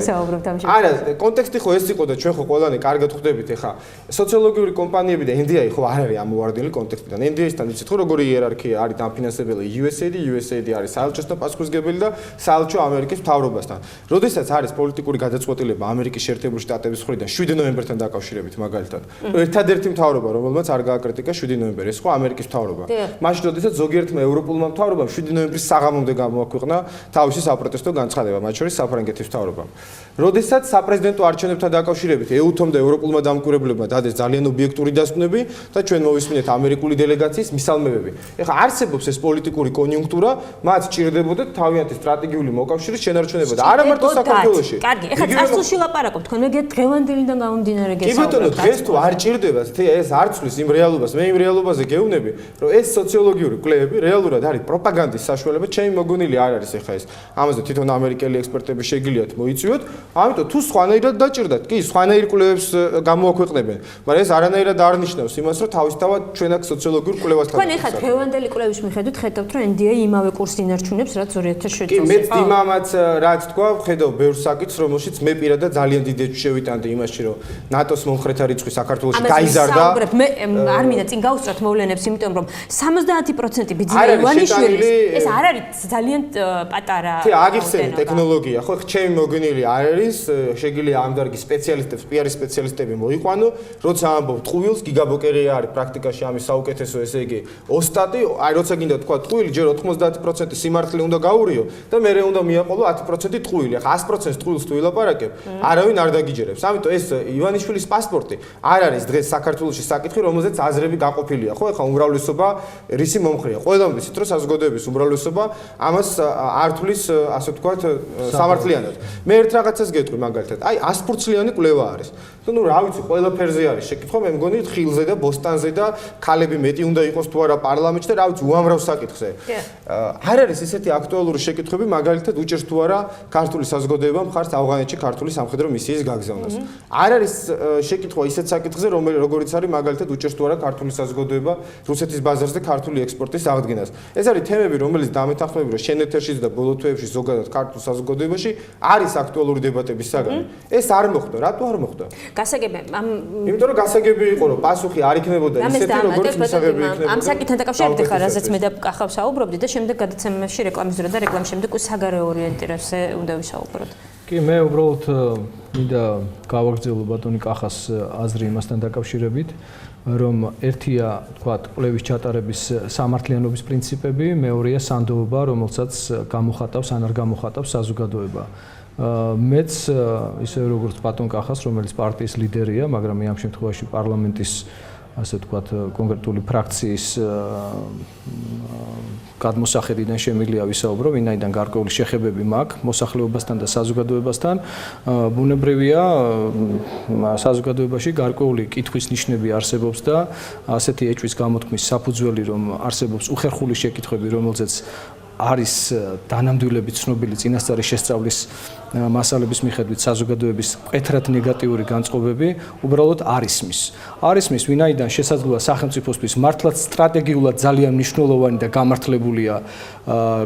საუბრობთ ამ არა, კონტექსტი ხო ეს იყო და ჩვენ ხო ყველანი კარგად ხვდებით ეხა სოციოლოგიური კომპანიები და NDI ხო არ არის ამოვარდნილი კონტექსტიდან. NDI-სთან იცით ხო როგორი იერარქია არის დამფინანსებელი USAID არის საელჩოსთან პასუხისმგებელი და საელჩო ამერიკის მთავრობასთან. როდესაც არის პოლიტიკური გადაწყვეტილება ამერიკის შეერთებული შტატების მხრიდან 7 ნოემბერთან დაკავშირებით მაგალითად. ერთადერთი მთავრობა, რომელმაც არ გააკრიტიკა 7 ნოემბერი, ეს ხო ამერიკის მთავრობა. მაშინ როდესაც ზოგიერთმა ევროპულმა მთავრობამ 7 ნოემბრის საღამომდე გამოაქვეყნა თავისი საპროტესტო განცხადება, მათ შორის საფრანგეთის მთავრობამ. როდესაც საპრეზიდენტო არჩევნებთან დაკავშირებით EU-თომ და ევროპულმა დამკვირვებლებმა დადეს ძალიან ობიექტური დასკვნები და ჩვენ მოვისმინეთ ამერიკული დელეგაციის მისალმებები. ეხლა არსებობს ეს პოლიტიკური კონიუნქტურა, მათ სჭირდებოდათ თავიანთი სტრატეგიული მოკავშირის შენარჩუნება და არა მარტო საქართველოში. კარგი, ეხლა წარსულში ლაპარაკობთ, თქვენ მე დღევანდელიდან გამომდინარე გესაუბრებთ. კი ბატონო, დღეს თუ არ ჭირდება, ეს არ ცვლის იმ რეალობას, მე იმ რეალობაზე გეუბნები, რომ ეს სოციოლოგიური კვლევები რეალურად არის პროპაგანდის საშუალება, ჩემი მოგონილი არ არის ეხა ეს. ამაზე თვითონ ამერიკელი ექსპერტები შეგიძლიათ მოიწვიოთ, ამიტომ თუ სხვანაირად დაჭირდათ, კი, სხვანაირ კვლევებს გამოაქვეყნებენ, მაგრამ ეს არანაირად არ ნიშნავს იმას, რომ თავისთავად ჩვენ აქ სოციოლოგიურ კვლევასთან. თქვენ ეხლა დღევანდელი კვლევის მიხედვით ხედავთ, რომ NDI იმავე კურსს ინარჩუნებს, რაც 2007 წელს. კი, მეც იმამაც რაც თქვა, ხედავ ბევრ საკითხს, რომელშიც მე პირადად ძალიან დიდ ეჭვს შევიტანდი იმაში, რომ ნატოს მომხრეთა რიცხვი საქართველოში გაიზარდა. მე არ მინდა წინ გავუსწრათ მოვლენებს, იმიტომ რომ 70% ბიძინა ივანიშვილის ეს არ არის ძალიან პატარა. კი, აგიხსენე ტექნოლოგია, ხო, ჩემი მოგონილი არ არის, შეგვიძლია ამ დარგის სპეციალისტებს, PR სპეციალისტები მოიყვანო, როცა ამბობ ტყუილს, გიგაბოკერია არის პრაქტიკაში ამის საუკეთესო, ესე იგი, ოსტატი, აი როცა გინდა თქვა ტყუილი, ჯერ 90% სიმართლე უნდა გაურიო და მერე უნდა მიაყოლო 10% ტყუილი. ახლა 100% ტყუილს თუ ვილაპარაკებ, არავინ არ დაგიჯერებს. ამიტომ ეს ივანიშვილის პასპორტი არ არის დღეს საქართველოში საკითხი, რომელზეც აზრები გაყოფილია, ხო? ახლა უმრავლესობა რისი მომხრეა. ყველა ვიცით, რომ საზოგადოების უმრავლესობა ამას არ თulis, ასე ვთქვათ, სამართლიანად. მე ერთ რაღაცას გეტყვი მაგალითად, აი 100%-იანი კვლევა არის. ნუ რა ვიცი, ყველაფერზე არის შეკითხვა, მე მგონი ხილზე და ბოსტანზე და ქალები მეტი უნდა იყოს თუ არა პარლამენტში და რა ვიცი, უამრავ საკითხზე. არ არის ესეთი აქტუალური შეკითხვები, მაგალითად უჭერს თუ არა ქართული საზოგადოება მხარს ავღანეთში ქართული სამხედრო მისიის გაგზავნას. არ არის შეკითხვა ისეთ საკითხზე, როგორიც არის მაგალითად უჭერს თუ არა ქართული საზოგადოება რუსეთის ბაზარზე ქართული ექსპორტის აღდგენას. ეს არის თემები, რომელიც დამეთანხმები, რომ შენ ეთერშიც და ბოლო თვეებში ზოგადად ქართულ საზოგადოებაში არის აქტუალური დებატების საგანი. ეს არ მოხდა, რატო არ მოხდა? გასაგები ამ იმიტომ რომ გასაგები იყო, რომ პასუხი არ იქნებოდა ისეთი, როგორც მისაღები იქნებოდა. ამ საკითხთან დაკავშირებით ხარ, რაზეც მე და კახავ საუბრობდი და შემდეგ გადაცემაში რეკლამის დრო და რეკლამის შემდეგ საგარეო ორიენტირებაზე უნდა ვისაუბროთ. კი, მე უბრალოდ მინდა გავაგრძელო ბატონი კახას აზრი იმასთან დაკავშირებით, რომ ერთია, თქვათ, კვლევის ჩატარების სამართლიანობის პრინციპები, მეორეა სანდოობა, რომელსაც გამოხატავს ან არ გამოხატავს საზოგადოება. მეც ისე როგორც ბატონ კახას, რომელიც პარტიის ლიდერია, მაგრამ მე ამ შემთხვევაში პარლამენტის ასე ვთქვათ, კონკრეტული ფრაქციის გადმოსახედიდან შემიძლია ვისაუბრო, ვინაიდან გარკვეული შეხებები მაქვს მოსახლეობასთან და საზოგადოებასთან. ბუნებრივია, საზოგადოებაში გარკვეული კითხვის ნიშნები არსებობს და ასეთი ეჭვის გამოთქმის საფუძველი, რომ არსებობს უხერხული შეკითხვები, რომელზეც არის დანამდვილები ცნობილი წინასწარი შესწავლის მასალების მიხედვით საზოგადოების მკვეთრად ნეგატიური განწყობები უბრალოდ არ ისმის. არ ისმის, ვინაიდან შესაძლოა სახელმწიფოსთვის მართლაც სტრატეგიულად ძალიან მნიშვნელოვანი და გამართლებულია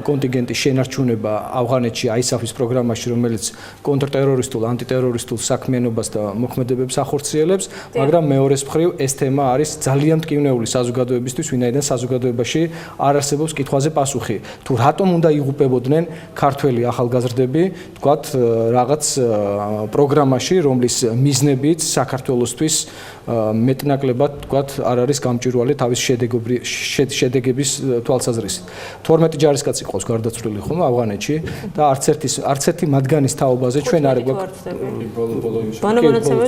კონტინგენტის შენარჩუნება ავღანეთში ISAF-ის პროგრამაში, რომელიც კონტრტერორისტულ, ანტიტერორისტულ საქმიანობას და მოქმედებებს ახორციელებს, მაგრამ მეორეს მხრივ ეს თემა არის ძალიან მტკივნეული საზოგადოებისთვის, ვინაიდან საზოგადოებაში არ არსებობს კითხვაზე პასუხი. თუ რატომ უნდა იღუპებოდნენ ქართველი ახალგაზრდები, თქვათ, რაღაც პროგრამაში, რომლის მიზნებიც საქართველოსთვის მეტნაკლებად, თქვათ, არ არის გამჭვირვალე თავის შედეგების თვალსაზრისით. 12 ჯარისკაცი ყავს გარდაცვლილი ხომ ავღანეთში და არც ერთი მათგანის თაობაზე ჩვენ არ გვაქვს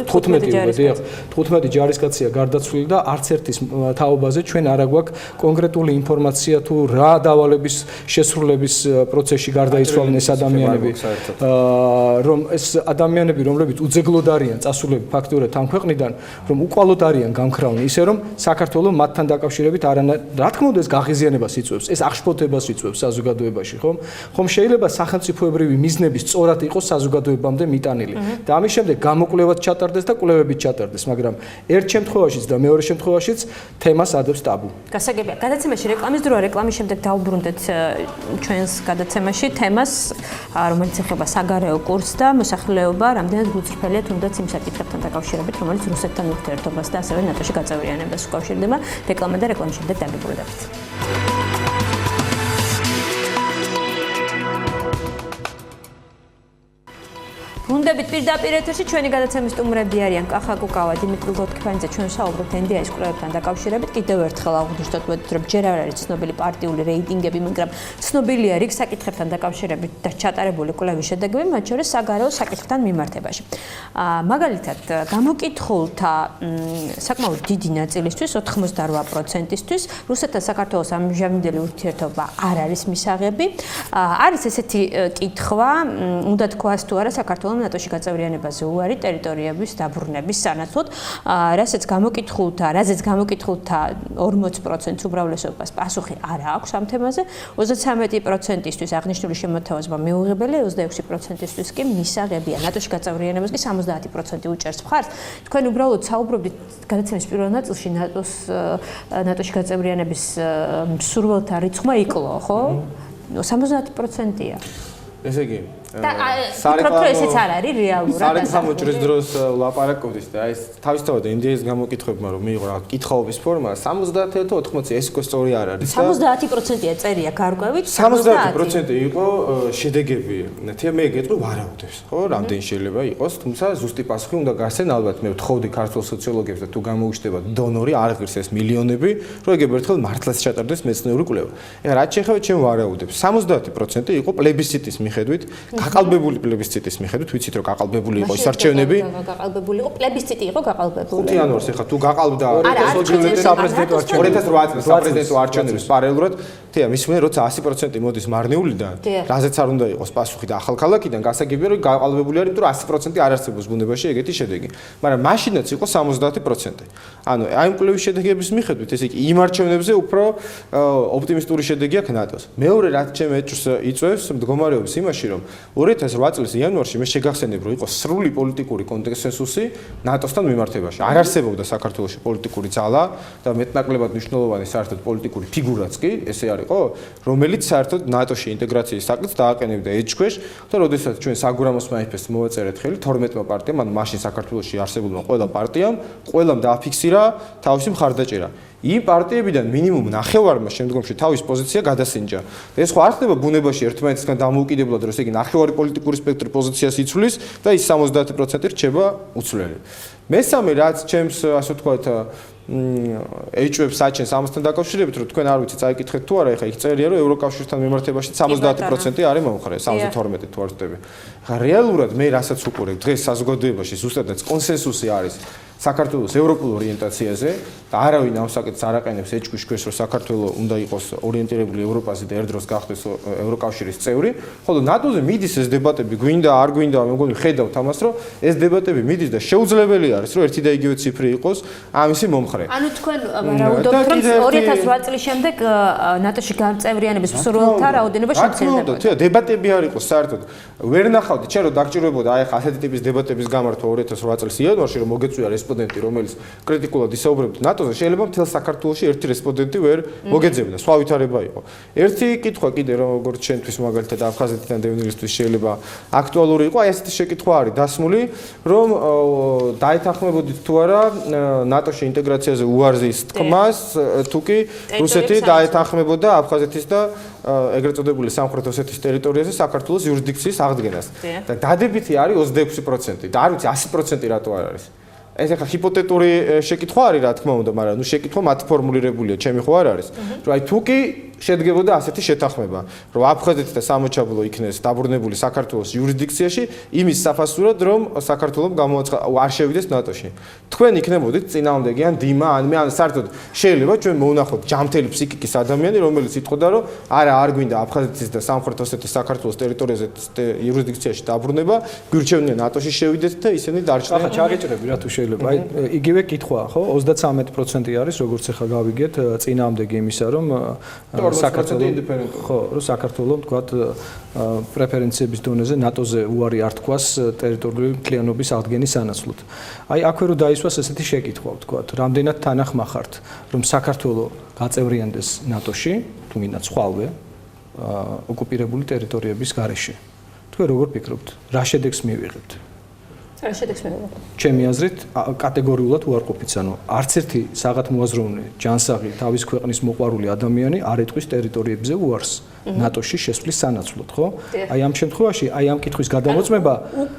15 ჯარისკაცია გარდაცვლილი და არც ერთის თაობაზე ჩვენ არ გვაქვს კონკრეტული ინფორმაცია თუ რა დავალების შესრულების პროცესში გარდაიცვალნენ ეს ადამიანები. რომ ეს ადამიანები, რომლებიც უძეგლოდ არიან წასულები ფაქტურად ამ ქვეყნიდან, რომ უკვალოდ არიან გამქრალნი, ისე რომ საქართველოს მათთან დაკავშირებით რა თქმა უნდა ეს გაღიზიანებას იწვევს, ეს აღშფოთებას იწვევს საზოგადოებაში, ხომ შეიძლება სახელმწიფოებრივი მიზნები სწორად იყოს საზოგადოებამდე მიტანილი და ამის შემდეგ გამოკვლევაც ჩატარდეს და კვლევებიც ჩატარდეს, მაგრამ ერთ შემთხვევაშიც და მეორე შემთხვევაშიც თემას ადევს ტაბუ. გასაგებია. გადაცემაში რეკლამის დროა, რეკლამის შემდეგ დავუბრუნდეთ ჩვენს გადაცემაში თემას, რომელიც ეხება საგარეო კურსს და მოსახლეობა რამდენად გულწრფელია თუნდაც იმ საკითხებთან დაკავშირებით, რომელიც რუსეთთან ურთიერთობას და ასევე ნატოში გაწევრიანებას უკავშირდება. რეკლამა და რეკლამის შემდეგ დავუბრუნდებით. Undebit პირდაპირ ეთერში ჩვენი გადაცემის სტუმრები არიან კახა კუკავა, დიმიტრი გოთქიფანიძე, ჩვენ საუბრობთ NDI-ის კვლევებთან დაკავშირებით. კიდევ ერთხელ აღვნიშნოთ, რომ ჯერ არ არის ცნობილი პარტიული რეიტინგები, მაგრამ ცნობილია რიგ საკითხებთან დაკავშირებით და ჩატარებული კვლევის შედეგები, მათ შორის საგარეო საკითხთან მიმართებაში. მაგალითად, გამოკითხულთა საკმაოდ დიდი ნაწილისთვის, 88%-ისთვის, რუსეთთან საქართველოს ამჟამინდელი ურთიერთობა არ არის მისაღები. არის ესეთი კითხვა, უნდა თქვას თუ არა საქართველოს ნატოში გაწევრიანებაზე უარი ტერიტორიების დაბრუნების სანაცვლოდ, რაზეც გამოკითხულთა 40%-ს უმრავლესობას პასუხი არ აქვს ამ თემაზე, 33%-ისთვის აღნიშნული შემოთავაზება მიუღებელია, 26%-ისთვის კი მისაღებია. ნატოში გაწევრიანებას კი 70% უჭერს მხარს. თქვენ უბრალოდ საუბრობდით გადაცემის პირველ ნაწილში ნატოში გაწევრიანების მსურველთა რიცხვმა იკლო, ხო? 70%-ია. ესე იგი სარეკლამო ესეც არ არის რეალურად. სარეკლამო ჭრის დროს ლაპარაკობდით და ეს თავისთავად NDI-ის გამოკითხებმა რომ მიიღო რა კითხაობის ფორმა 70 თუ 80 ეს უკვე სწორი არ არის და 70%-ია წერია გარკვევით 70% იყო შედეგები. მე გეტყვი ვარაუდებს, ხო? რამდენი შეიძლება იყოს, თუმცა ზუსტი პასუხი უნდა გასცენ ალბათ მე ვთხოვდი ქართულ სოციოლოგებს და თუ გამოუჩნდება დონორი არ ღირს ეს მილიონები, რომ ეგ ერთხელ მართლაც ჩატარდეს მეცნიერული კვლევა. ეხლა რაც შეეხება ჩემ ვარაუდებს, 70% იყო პლებისციტის მიხედვით გაყალბებული პლებისციტის მიხედვით, ვიცით რომ გაყალბებული იყო ის არჩევნები. გაყალბებული იყო, პლებისციტი იყო გაყალბებული. 5 იანვარს ეხლა თუ გაყალბდა საპრეზიდენტო არჩევნების არჩევნების პარალელურად, მის მერე როცა 100% მოდის მარნეულიდან, რაზეც არ უნდა იყოს პასუხი და ახალქალაქიდან გასაგებია რომ გაყალბებული არის, იმიტომ რომ 100% არ არსებობს ბუნებაში ეგეთი შედეგი. მაგრამ მაშინაც იყო 70%. ანუ აი ამ კვლევის შედეგების მიხედვით, ესე იგი იმ არჩევნებზე უფრო ოპტიმისტური შედეგი აქვს ნატოს. მეორე რაც ჩემ ეჭვს იწვევს მდგომარეობის იმაში, რომ 2008 წლის იანვარში მე შეგახსენებ რომ იყო სრული პოლიტიკური კონსენსუსი ნატოსთან მიმართებაში. არ არსებობდა საქართველოში პოლიტიკური ძალა და მეტნაკლებად მნიშვნელოვანი საერთოდ პოლიტიკური ფიგურაც კი, ესე არის ხო, რომელიც საერთოდ ნატოში ინტეგრაციის საკითხს დააყენებდა ეჭქვეშ და როდესაც ჩვენ საგურამოს მანიფესტს მოვაწერეთ ხელი 12 პარტიამ, ანუ მაშინ საქართველოში არსებულმა ყველა პარტიამ, ყველამ დააფიქსირა თავისი მხარდაჭერა. იმ პარტიებიდან მინიმუმ 9-ვარმა შემდგომში თავის პოზიცია გადასინჯა. ეს ხო არ ხდება ბუნებაში ერთმანეთისგან დამოუკიდებლად, რომ ესე იგი 9-ვარი პოლიტიკური სპექტრი პოზიციას იცვლის და ის 70% რჩება უცვლელი. მესამე რაც ჩემს ასე ვთქვათ ეჭვებს საჩენს ამასთან დაკავშირებით, რომ თქვენ არ ვიცით წაიკითხეთ თუ არა, ეხლა იქ წერია რომ ევროკავშირთან მიმართებაში 70% არის მომხრე, 72 თუ არ ვწდები. ხა რეალურად მე რასაც უყურებ დღეს საზოგადოებაში ზუსტადაც კონსენსუსი არის საქართველოს ევროპულ ორიენტაციაზე და არავინ ამ საკითხს არ აყენებს ეჭვიშ ქვეშ რომ საქართველოს უნდა იყოს ორიენტირებული ევროპაზე და ერთ დროს გახდეს ევროკავშირის წევრი, ხოლო ნატოზე მიდის ეს დებატები, გვინდა არ გვინდა, მე მგონი ხედავთ ამას, რომ ეს დებატები მიდის და შეუძლებელი არის რომ ერთი და იგივე ციფრი იყოს ამისი მომხრე. ანუ თქვენ ვარაუდობთ რომ 2008 წლის შემდეგ ნატოში გაწევრიანების მსურველთა რაოდენობა შემცირდება. თუმცა დებატები არ იყოს საერთოდ. ვერ ნახავდი, ჩვენ რომ დაგჭირვებოდა აი ახლა ასეთი ტიპის დებატების გამართვა 2008 წლის იანვარში რომ მოგეწვია რესპონდენტი, რომელიც კრიტიკულად ისაუბრებდა ნატოზე, შეიძლება მთელ საქართველოში ერთი რესპონდენტი ვერ მოგეძებნა, სხვა ვითარება იყო. ერთი კითხვა კიდე როგორც ჩვენთვის მაგალითად აფხაზეთიდან დევნილისთვის შეიძლება აქტუალური იყო, აი ესეთი შეკითხვა არის დასმული, რომ დაეთანხმებოდით თუ არა ნატოში ინტეგრაციაზე უარზის თქმას, თუ კი რუსეთი დაეთანხმებოდა აფხაზეთის და ეგრეთ წოდებული სამხრეთ ოსეთის ტერიტორიაზე საქართველოს იურისდიქციის აღდგენას. და დადებითი არის 26% და არ ვიცი 100% რატო არ არის. ეს ახლა ჰიპოთეტური შეკითხვა არის რა თქმა უნდა, მაგრამ შეკითხვა მათი ფორმულირებულია, ჩემი ხო არ არის. რომ აი თუ კი შედგებოდა ასეთი შეთანხმება, რომ აფხაზეთი და სამოჩაბლო იქნეს დაბრუნებული საქართველოს იურისდიქციაში, იმის საფასურად, რომ საქართველოს არ შევიდეს ნატოში. თქვენ იქნებოდით წინააღმდეგი ან დიმა ან მე ან საერთოდ შეიძლება ჩვენ მოვნახოთ ჯამთელი ფსიქიკის ადამიანი, რომელიც იტყოდა, რომ არა არ გვინდა აფხაზეთის და სამხრეთ ოსეთის საქართველოს ტერიტორიაზე იურისდიქციაში დაბრუნება, გვირჩევნია ნატოში შევიდეთ და ისინი დარჩნენ. ახლა ჩაგეჭრები რა თუ შეიძლება. აი იგივე კითხვაა, ხო? 33% არის, როგორც ახლა გავიგეთ, წინააღმდეგი იმისა, რომ საქართველოს თქვათ პრეფერენციების დონეზე ნატოზე უარი არ თქვას ტერიტორიული მთლიანობის აღდგენის სანაცვლოდ. აი აქვე რო დაისვას ესეთი შეკითხვა, თქვათ, რამდენად თანახმა ხართ, რომ საქართველოს გაწევრიანდეს ნატოში, თუ მინდა სხვავე ოკუპირებული ტერიტორიების გარეშე. თქვენ როგორ ფიქრობთ, რა შედეგს მივიღებთ? რა შედეგს მივიღებთ? ჩემი აზრით კატეგორიულად უარყოფით, ანუ არც ერთი საღათმოაზროვნე ჯანსაღი თავის ქვეყნის მოყვარული ადამიანი არ ეტყვის ტერიტორიებზე უარს ნატოში შესვლის სანაცვლოდ, ხო? აი ამ შემთხვევაში, აი ამ კითხვის გადამოწმება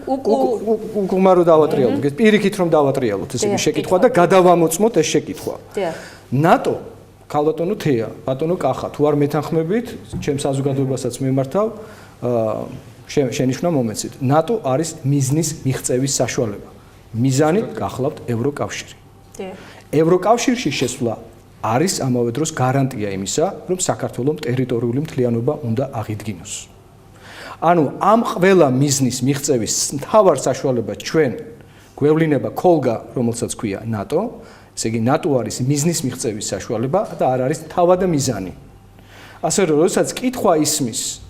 უკუღმა რო დავატრიალოთ, პირიქით რომ დავატრიალოთ ესე იგი შეკითხვა და გადავამოწმოთ ეს შეკითხვა. ნატო ქალბატონო თეა, ბატონო კახა, თუ არ მეთანხმებით, ჩემ საზოგადოებასაც მიმართავ შენიშნა მომეცით. ნატო არის მიზნის მიღწევის საშუალება. მიზანი გახლავთ ევროკავშირი. ევროკავშირში შესვლა არის ამავე დროს გარანტია იმისა, რომ საქართველოს ტერიტორიული მთლიანობა უნდა აღიდგინოს. ანუ ამ ყველა მიზნის მიღწევის მთავარ საშუალებას ჩვენ გვევლინება ქოლგა, რომელსაც ქვია ნატო, ესე იგი ნატო არის მიზნის მიღწევის საშუალება და არ არის თავადა მიზანი. ასე რომ, როდესაც კითხვა ისმის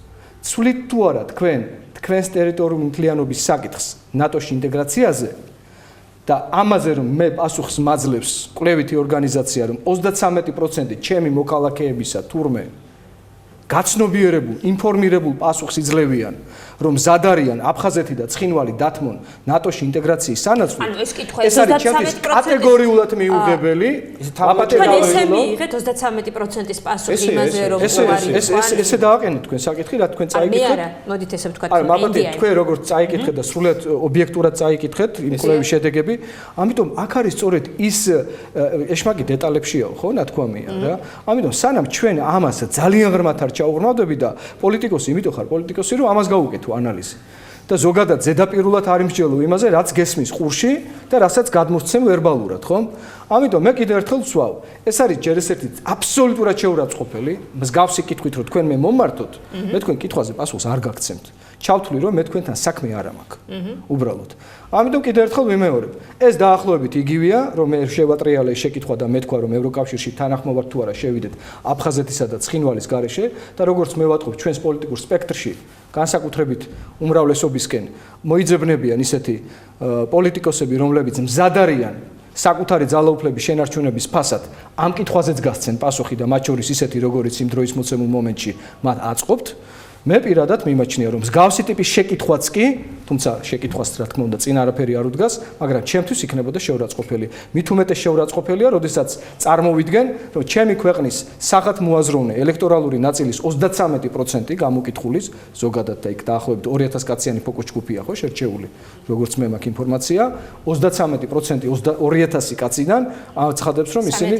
ცვლით თუ არა თქვენს ტერიტორიული მთლიანობის საკითხს ნატოში ინტეგრაციაზე და ამაზე რომ მე პასუხს მაძლევს კვლევითი ორგანიზაცია რომ 33% ჩემი მოქალაქეებისა თურმე გაცნობიერებულ, ინფორმირებულ პასუხს იძლევიან, რომ მზად არიან აფხაზეთი და ცხინვალი დათმონ ნატოში ინტეგრაციის სანაცვლოდ. ანუ ეს კითხვა ეს არის ჩემთვის კატეგორიულად მიუღებელი. თქვენ ესე მიიღეთ 33%-ის პასუხი იმაზე, რომ ესე დააყენეთ თქვენ საკითხი, რა თქვენ წაიკითხეთ. არა, მოდით ესე ვთქვათ, არა, მაგალითად თქვენ როგორც წაიკითხეთ და სრულად ობიექტურად წაიკითხეთ იმ კვლევის შედეგები, ამიტომ აქ არის სწორედ ის ეშმაკი დეტალებშია, ხო, ნათქვამია რა. ამიტომ სანამ ჩვენ ამას ძალიან ღრმად არ ჩაუღრმავდები და პოლიტიკოსი, იმიტომ ხარ პოლიტიკოსი, რომ ამას გავუკეთო ანალიზი. და ზოგადად ზედაპირულად არ იმსჯელო იმაზე, რაც გესმის ყურში და რასაც გადმოსცემ ვერბალურად, ხო? ამიტომ მე კიდევ ერთხელ ვსვავ, ეს არის ჯერ ესეთი აბსოლუტურად შეურაცხყოფელი, მსგავსი კითხვით რომ თქვენ მე მომმართოთ, მე თქვენ კითხვაზე პასუხს არ გაგცემთ. ჩავთვლი რომ მე თქვენთან საქმე არ მაქვს. უბრალოდ. ამიტომ კიდევ ერთხელ ვიმეორებ. ეს დაახლოებით იგივეა, რომ მე შევატრიალე შეკითხვა და მე თქვა რომ ევროკავშირში თანახმობარ თუ არა შევიდეთ აფხაზეთისა და ცხინვალის გარეშე და როგორც მე ვატყობ ჩვენს პოლიტიკურ სპექტრში განსაკუთრებით უმრავლესობისკენ მოიძებნებიან ისეთი პოლიტიკოსები, რომლებიც მზად არიან საკუთარი ძალაუფლების შენარჩუნების ფასად ამ კითხვაზეც გასცენ პასუხი და მათ შორის ისეთი როგორიც იმ დროის მოცემულ მომენტში მათ აწყობთ. მე პირადად მიმაჩნია რომ მსგავსი ტიპის შეკითხვაც კი, თუმცა შეკითხვას რა თქმა უნდა წინ არაფერი არ უდგას, მაგრამ ჩემთვის იქნებოდა შეურაცხყოფელი. მით უმეტეს შეურაცხყოფელია, როდესაც წარმოვიდგენ, რომ ჩემი ქვეყნის საღათმოაზროვნე ელექტორალური ნაწილის 33% გამოკითხulis, ზოგადად და იქ დაახლოებით 2000 კაციანი ფოკუს ჯგუფია ხო შერჩეული, როგორც მე მაქვს ინფორმაცია, 33% 2000 კაციდან აცხადებს რომ ისინი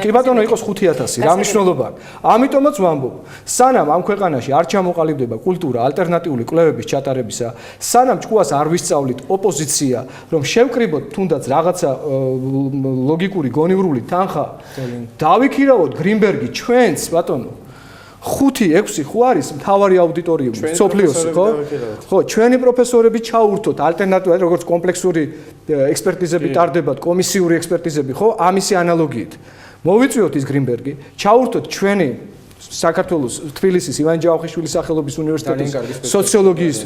კი ბატონო იყოს 5000, რა მნიშვნელობა აქვს. ამიტომაც ვამბობ, სანამ ამ ქვეყანაში არ ჩამოყალიბდება კულტურა ალტერნატიული კვლევების ჩატარებისა, სანამ ჭკუას არ ვისწავლით ოპოზიცია, რომ შევკრიბოთ თუნდაც რაღაცა ლოგიკური გონივრული თანხა, დავიქირავოთ გრინბერგი ჩვენს ბატონო 5-6 ხო არის მთავარი აუდიტორიუმი სოფლიოსი, ხო? ხო, ჩვენი პროფესორები ჩაურთოთ ალტერნატიულად როგორც კომპლექსური ექსპერტიზები ტარდებათ, კომისიური ექსპერტიზები, ხო? ამისი ანალოგიით. მოვიწვიოთ ის გრინბერგი, ჩაურთოთ ჩვენი საქართველოს თბილისის ივან ჯავახიშვილის სახელობის უნივერსიტეტის სოციოლოგიის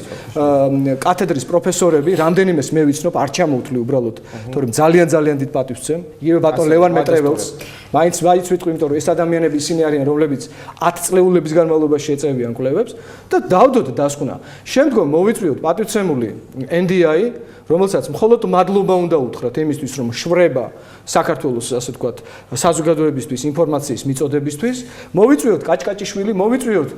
კათედრის პროფესორები, რამდენიმეს მე ვიცნობ, არ ჩამოვთვლი უბრალოდ, თორემ ძალიან დიდ პატივს ვცემ. იგივე ბატონ ლევან მეტრეველს, მაინც ვიტყვი, იმიტომ რომ ეს ადამიანები ისინი არიან, რომლებიც 10 წლეულების განმავლობაში ეწევიან კვლევებს და დავდოთ დასკვნა. შემდგომ მოვიწვიოთ პატივცემული NDI, რომელსაც მხოლოდ მადლობა უნდა უთხრათ იმისთვის, რომ შვრება საქართველოს, ასე ვთქვათ, საზოგადოებისთვის ინფორმაციის მიწოდებისთვის. მოვიწვიოთ კაჭკაჭიშვილი, მოვიწვიოთ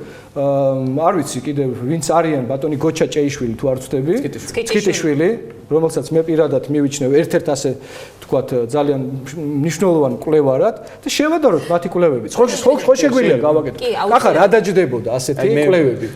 არ ვიცი კიდევ ვინც არიან ბატონი გოჩა ჭეიშვილი თუ არ ვწდები, წკიტიშვილი, რომელსაც მე პირადად მივიჩნევ ერთ-ერთ ასე ვთქვათ ძალიან მნიშვნელოვან კვლევარად და შევადაროთ მათი კვლევები. ხო შეგვიძლია გავაკეთოთ. ახლა რა დაჯდებოდა ასეთი კვლევები?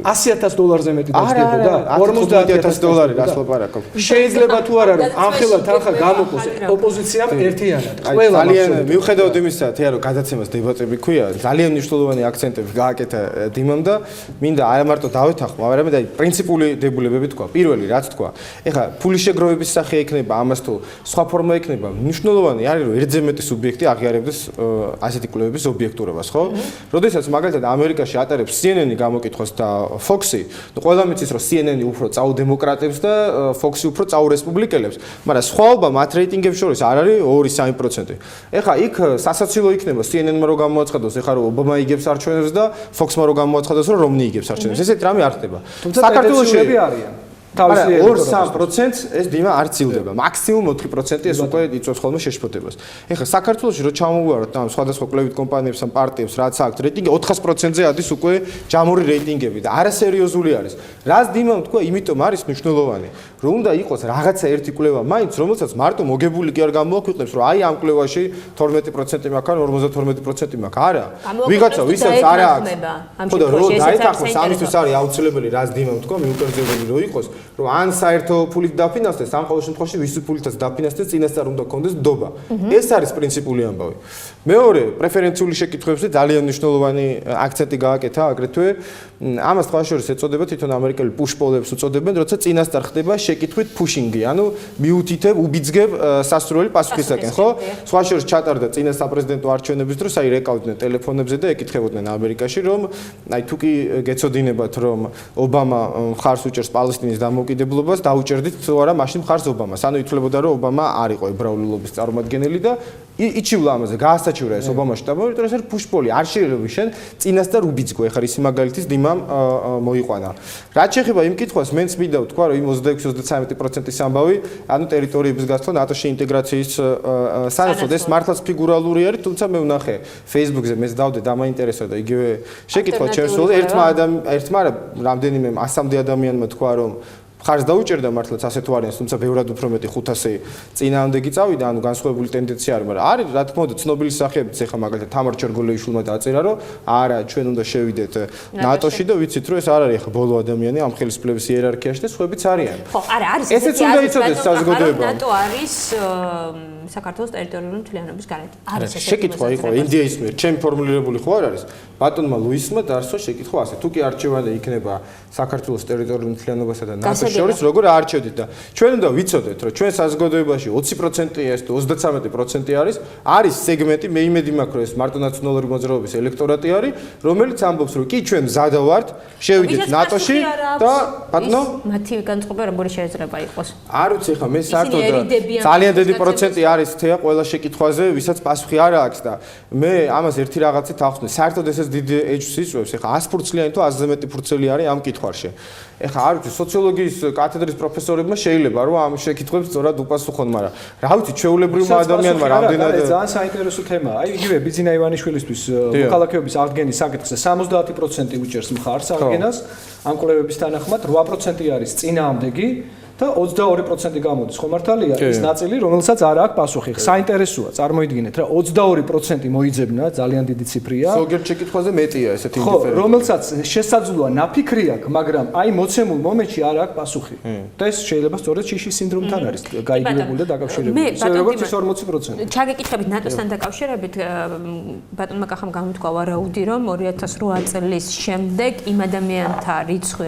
$100,000-ზე მეტი დაჯდებოდა? $50,000 რას ლაპარაკობ? შეიძლება თუ არა რომ ამხელა თანხა გამოყოს ოპოზიციამ ერთიანად. ძალიან მიუხედავად იმისა, რომ გადაცემას დებატები ქვია, ძალიან მნიშვნელოვანი აქცენტები გააკეთა დიმამ და მინდა არა მარტო დავეთანხმო, არამედ აი პრინციპული დებულებები თქვა. პირველი რაც თქვა, ეხლა ფულის შეგროვების სახე ექნება ამას თუ სხვა ფორმა ექნება, მნიშვნელოვანი არის რომ ერთზე მეტი სუბიექტი აღიარებდეს ასეთი კვლევების ობიექტურობას, ხო? როდესაც მაგალითად ამერიკაში ატარებს CNN-ი გამოკითხვას და Fox-ი, ნუ ყველა მიცის რომ CNN-ი უფრო წაუდემოკრატებს და Fox-ი უფრო წაურესპუბლიკელებს, მაგრამ სხვაობა მათ რეიტინგებს შორის არ არის 2-3%. ეხლა იქ სასაცილო იქნება CNN-მა რომ გამოაცხადოს, ეხლა რომ ობამა იგებს არჩევნებს და Fox-მა რომ გამოაცხადოს, რომ რომნი იგებს არჩევნებს. ესეთ რამე არ ხდება. საქართველოში არიან. 2-3% ეს დიმა არ ცილდება. მაქსიმუმ 4% ეს უკვე იწვევს ხოლმე შეშფოთებას. ეხლა საქართველოში რო ჩამოვუაროთ ამ სხვადასხვა კვლევით კომპანიებს ან პარტიებს, რაც აქვს რეიტინგი 400%-ზე ადის უკვე ჯამური რეიტინგები და არასერიოზული არის. რას დიმამ თქვა, იმიტომ არის მნიშვნელოვანი, რომ უნდა იყოს რაღაცა ერთი კვლევა მაინც, რომელსაც მარტო მოგებული კი არ გამოაქვეყნებს, რომ აი ამ კვლევაში 12% მაქვს ან 52% მაქვს. არა. ვიღაცა ვისაც არ აქვს. ხო და რო დაეთანხმოს, ამისთვის არის აუცილებელი რას დიმამ თქვა, მიუკერძებელი რო იყოს. რომ ან საერთო ფულით დაფინანსდეს, ან ყოველ შემთხვევაში ვისი ფულითაც დაფინანსდეს, წინასწარ უნდა კონდეს ნდობა. ეს არის პრინციპული ამბავი. მეორე, პრეფერენციული შეკითხვებზე ძალიან მნიშვნელოვანი აქცენტი გააკეთა აგრეთვე. ამას სხვა შორის ეწოდება თვითონ ამერიკელი push poll-ებს უწოდებენ, როცა წინასწარ ხდება შეკითხვით pushing-ი, ანუ მიუთითებ, უბიძგებ სასურველი პასუხისაკენ, ხო? სხვა შორის ჩატარდა წინა საპრეზიდენტო არჩევნების დროს, აი რეკავდნენ ტელეფონებზე და ეკითხებოდნენ ამერიკაში, რომ აი თუ კი გეცოდინებათ, რომ ობამა მხარს უჭერს პალესტინის დამოუკიდებლობას, დაუჭერდით თუ არა მაშინ მხარს ობამას. ანუ ითვლებოდა, რომ ობამა არ იყო ებრაულობის წარმომადგენელი და იჩივლა ამაზე, გაასაჩივრა ეს ობამაში და იმიტომ რომ ეს push poll-ი არ შეიძლება შენ წინასწარ უბიძგო, ეხლა ისი მაგალითის დიმამ მოიყვანა. რაც შეეხება იმ კითხვას, მეც მინდა ვთქვა, რომ იმ 26-33%-ის ამბავი, ანუ ტერიტორიების გასვლა ნატოში ინტეგრაციის სანაცვლოდ ეს მართლაც ფიგურალური არის, თუმცა მე ვნახე Facebook-ზე მეც დავდე დამაინტერესა და იგივე შეკითხვა ჩემს სულ ერთმა რამდენიმე 100-მდე ადამიანმა თქვა, რომ ხარს დაუჭერდა მართლაც ასეთ ვარიანტს, თუმცა ბევრად უფრო მეტი 500 წინააღმდეგი წავიდა, ანუ განსხვავებული ტენდენცია არის, მაგრამ არის რა თქმა უნდა ცნობილი სახეებიც, ეხლა მაგალითად თამარ ჩერგოლეიშვილმა დააწერა, რომ არა, ჩვენ უნდა შევიდეთ ნატოში და ვიცით, რომ ეს არ არის ახლა ბოლო ადამიანი ამ ხელისუფლების იერარქიაში და სხვაებიც არიან. ხო, არა, არის ესეც უნდა იცოდეს საზოგადოება. ნატო არის საქართველოს ტერიტორიული მთლიანობის გარეთ. არის ესეთი შეკითხვა იყო NDA-ის მიერ, ჩემი ფორმულირებული ხო არ არის? ბატონმა ლუისმა დაასვა შეკითხვა ასე, თუ კი არჩევანი იქნება საქართველოს ტერიტორიული მთლიანობასა და ნატოს შორის, როგორ არჩევდით და ჩვენ უნდა ვიცოდეთ, რომ ჩვენ საზოგადოებაში 20%-ია ეს და 33% არის სეგმენტი, მე იმედი მაქვს, რომ ეს მარტონაციონალური მოძრაობის ელექტორატი არის, რომელიც ამბობს, რომ კი ჩვენ მზადა ვართ, შევიდეთ ნატოში და ბატონო მათი განწყობა როგორი შეიძლება იყოს? არ ვიცი, ხა მე საერთოდ ძალიან დიდი პროცენტი არის თეა ყველა შეკითხვაზე, ვისაც პასუხი არ აქვს და მე ამას ერთი რაღაცით ახსნე. საერთოდ ეს დიდი ეჭვს იწვევს, ეხა 100 ფურცლიანი თუ 100-ზე მეტი ფურცელი არის ამ კითხვაში. ეხა არ ვიცი, სოციოლოგიის კათედრის პროფესორებმა შეიძლება რომ ამ შეკითხვებს სწორად უპასუხონ, მაგრამ რა ვიცი, ჩვეულებრივმა ადამიანმა რამდენად ძალიან საინტერესო თემაა. აი იგივე ბიძინა ივანიშვილისთვის მოქალაქეობის აღდგენის საკითხზე 70% უჭერს მხარს აღდგენას, ამ კვლევების თანახმად 8% არის წინააღმდეგი და 22% გამოდის, ხო მართალია ეს ნაწილი, რომელსაც არ აქვს პასუხი. საინტერესოა, წარმოიდგინეთ რა 22% მოიძებნა, ძალიან დიდი ციფრია. ზოგიერთ შეკითხვაზე მეტია ესეთი ინდიფერენტი. ხო, რომელსაც შესაძლოა ნაფიქრი აქვს, მაგრამ აი მოცემულ მომენტში არ აქვს პასუხი. და ეს შეიძლება სწორედ შიშის სინდრომთან არის გაიგივებული და დაკავშირებული. ისე როგორც ის 40%. ჩაგეკითხებით ნატოსთან დაკავშირებით, ბატონმა კახამ გამოთქვა ვარაუდი, რომ 2008 წლის შემდეგ იმ ადამიანთა რიცხვი,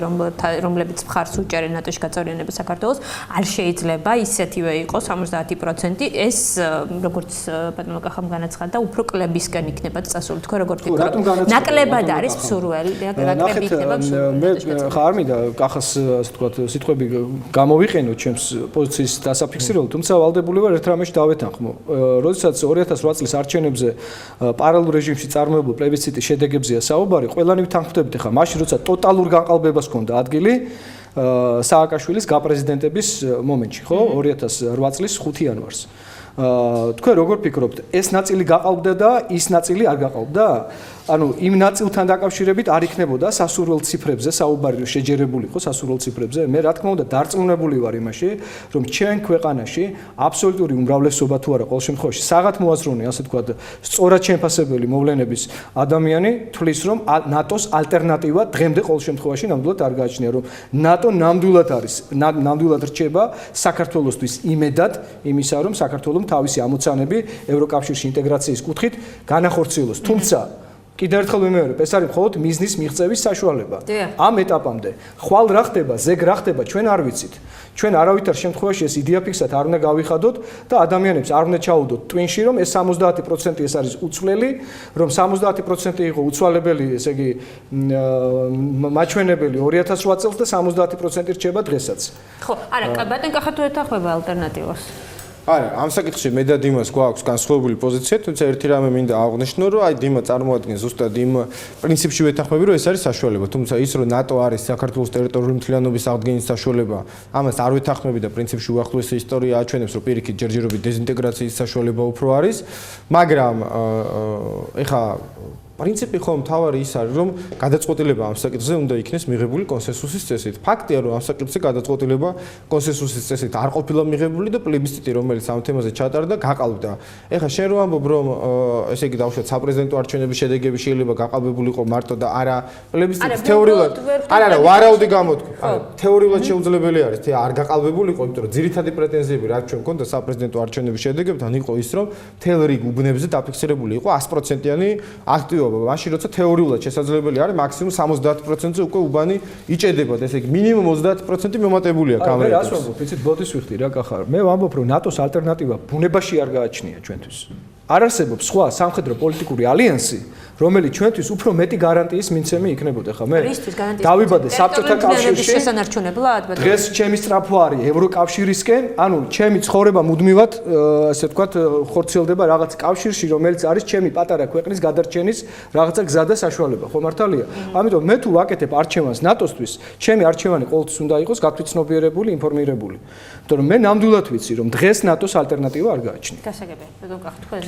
რომლებიც მხარს უჭერენ ნატოში გაწევრიანებას საქართველოს საქართველოს არ შეიძლება ისეთივე იყოს 70%. ეს როგორც ბატონო კახამ განაცხადა, უფრო კლებისკენ იქნება წასული. თქვენ როგორ ფიქრობთ? ნაკლებად არის მსურველი, ნაკლები იქნება მსურველი. მე ხა არ მინდა კახას ასე ვთქვათ სიტყვები გამოვიყენო ჩემს პოზიციის დასაფიქსირებლად, თუმცა ვალდებული ვარ ერთ რამეში დავეთანხმო. როდესაც 2008 წლის არჩევნებზე პარალელურ რეჟიმში წარმოებულ პლებისციტის შედეგებზეა საუბარი, ყველანი ვთანხმდებით ხა მაშინ როცა ტოტალურ განყალბებას ჰქონდა ადგილი სააკაშვილის გაპრეზიდენტების მომენტში, ხო? 2008 წლის 5 იანვარს. თქვენ როგორ ფიქრობთ, ეს ნაწილი გაყალბდა და ის ნაწილი არ გაყალბდა? ანუ იმ ნაწილთან დაკავშირებით არ იქნებოდა სასურველ ციფრებზე საუბარი შეჯერებული იყო სასურველ ციფრებზე. მე რა თქმა უნდა დარწმუნებული ვარ იმაში, რომ ჩვენ ქვეყანაში აბსოლუტური უმრავლესობა თუ არა ყოველ შემთხვევაში საღათ მოაზროვნე, ასე თქვა, სწორად შემფასებელი მოვლენების ადამიანი თვლის, რომ ნატოს ალტერნატივა დღემდე ყოველ შემთხვევაში ნამდვილად არ გააჩნია, რომ ნატო ნამდვილად არის, ნამდვილად რჩება საქართველოსთვის იმედად იმისა, რომ საქართველოს თავისი ამოცანები ევროკავშირში ინტეგრაციის კუთხით განახორციელოს. თუმცა კიდევ ერთხელ ვიმეორებ, ეს არის მხოლოდ მიზნის მიღწევის საშუალება. ამ ეტაპამდე ხვალ რა ხდება, ზეგ რა ხდება, ჩვენ არ ვიცით. ჩვენ არავითარ შემთხვევაში ეს იდეა ფიქსად არ უნდა გავიხადოთ და ადამიანებს არ უნდა ჩაუდოთ ტვინში, რომ ეს 70% ეს არის უცვლელი, რომ 70% იყო უცვალებელი, ესე იგი მაჩვენებელი 2008 წელს და 70% რჩება დღესაც. ხო, არა, ბატონ კახა თუ ეთანხმება ალტერნატივას. არა, ამ საკითხში მე და დიმას გვაქვს განსხვავებული პოზიცია, თუმცა ერთი რამე მინდა აღვნიშნო, რომ აი დიმა წარმოადგენს ზუსტად იმ პრინციპში ვეთანხმები, რომ ეს არის საშუალება, თუმცა ის რომ ნატო არის საქართველოს ტერიტორიული მთლიანობის აღდგენის საშუალება, ამას არ ვეთანხმები და პრინციპში უახლოესი ისტორია აჩვენებს, რომ პირიქით ჯერჯერობით დეზინტეგრაციის საშუალება უფრო არის, მაგრამ ეხა პრინციპი ხომ თავარი ის არის, რომ გადაწყვეტილება ამ საკითხზე უნდა იქნეს მიღებული კონსენსუსის წესით. ფაქტია, რომ ამ საკითხზე გადაწყვეტილება კონსენსუსის წესით არ ყოფილა მიღებული და პლებისციტი, რომელიც ამ თემაზე ჩატარდა, გაყალბდა. ეხლა შენ რო ამბობ, რომ ესე იგი დავუშვათ საპრეზიდენტო არჩევნების შედეგები შეიძლება გაყალბებული იყო მარტო და არა პლებისციტი თეორიულად. არა, ვარაუდი გამოთქვი. თეორიულად შეუძლებელი არის, թե არ გაყალბებული იყო, იმიტომ რომ ძირითადი პრეტენზიები რაც ჩვენ გქონდა საპრეზიდენტო არჩევნების შედეგებთან იყო ის, რომ თელ რიგ უბნებზე დაფიქსირებული იყო 100%-იანი აქტივობა. მაშინ როცა თეორიულად შესაძლებელი არის მაქსიმუმ 70%-ზე უკვე უბანი იჭედებათ, ესე იგი მინიმუმ 30% მომატებულია კამერით. მე რას ვამბობ, იცით, ბოდის ვიხდი რა კახა. მე ვამბობ, რომ ნატოს ალტერნატივა ბუნებაში არ გააჩნია ჩვენთვის. არ არსებობს სხვა სამხედრო პოლიტიკური ალიანსი, რომელიც ჩვენთვის უფრო მეტი გარანტიის მიმცემი იქნებოდა, ხა მე. დავიბადე საბჭოთა კავშირში. დღეს ჩემი სწრაფვა არის ევროკავშირისკენ, ანუ ჩემი ცხოვრება მუდმივად, ასე ვთქვათ, ხორციელდება რაღაც კავშირში, რომელიც არის ჩემი პატარა ქვეყნის გადარჩენის რაღაცა გზა და საშუალება, ხო მართალია? ამიტომ მე თუ ვაკეთებ არჩევანს ნატოსთვის, ჩემი არჩევანი ყოველთვის უნდა იყოს გათვითცნობიერებული, ინფორმირებული. იმიტომ რომ მე ნამდვილად ვიცი, რომ დღეს ნატოს ალტერნატივა არ გააჩნია. გასაგებია, ბატონ კახა, თქვენ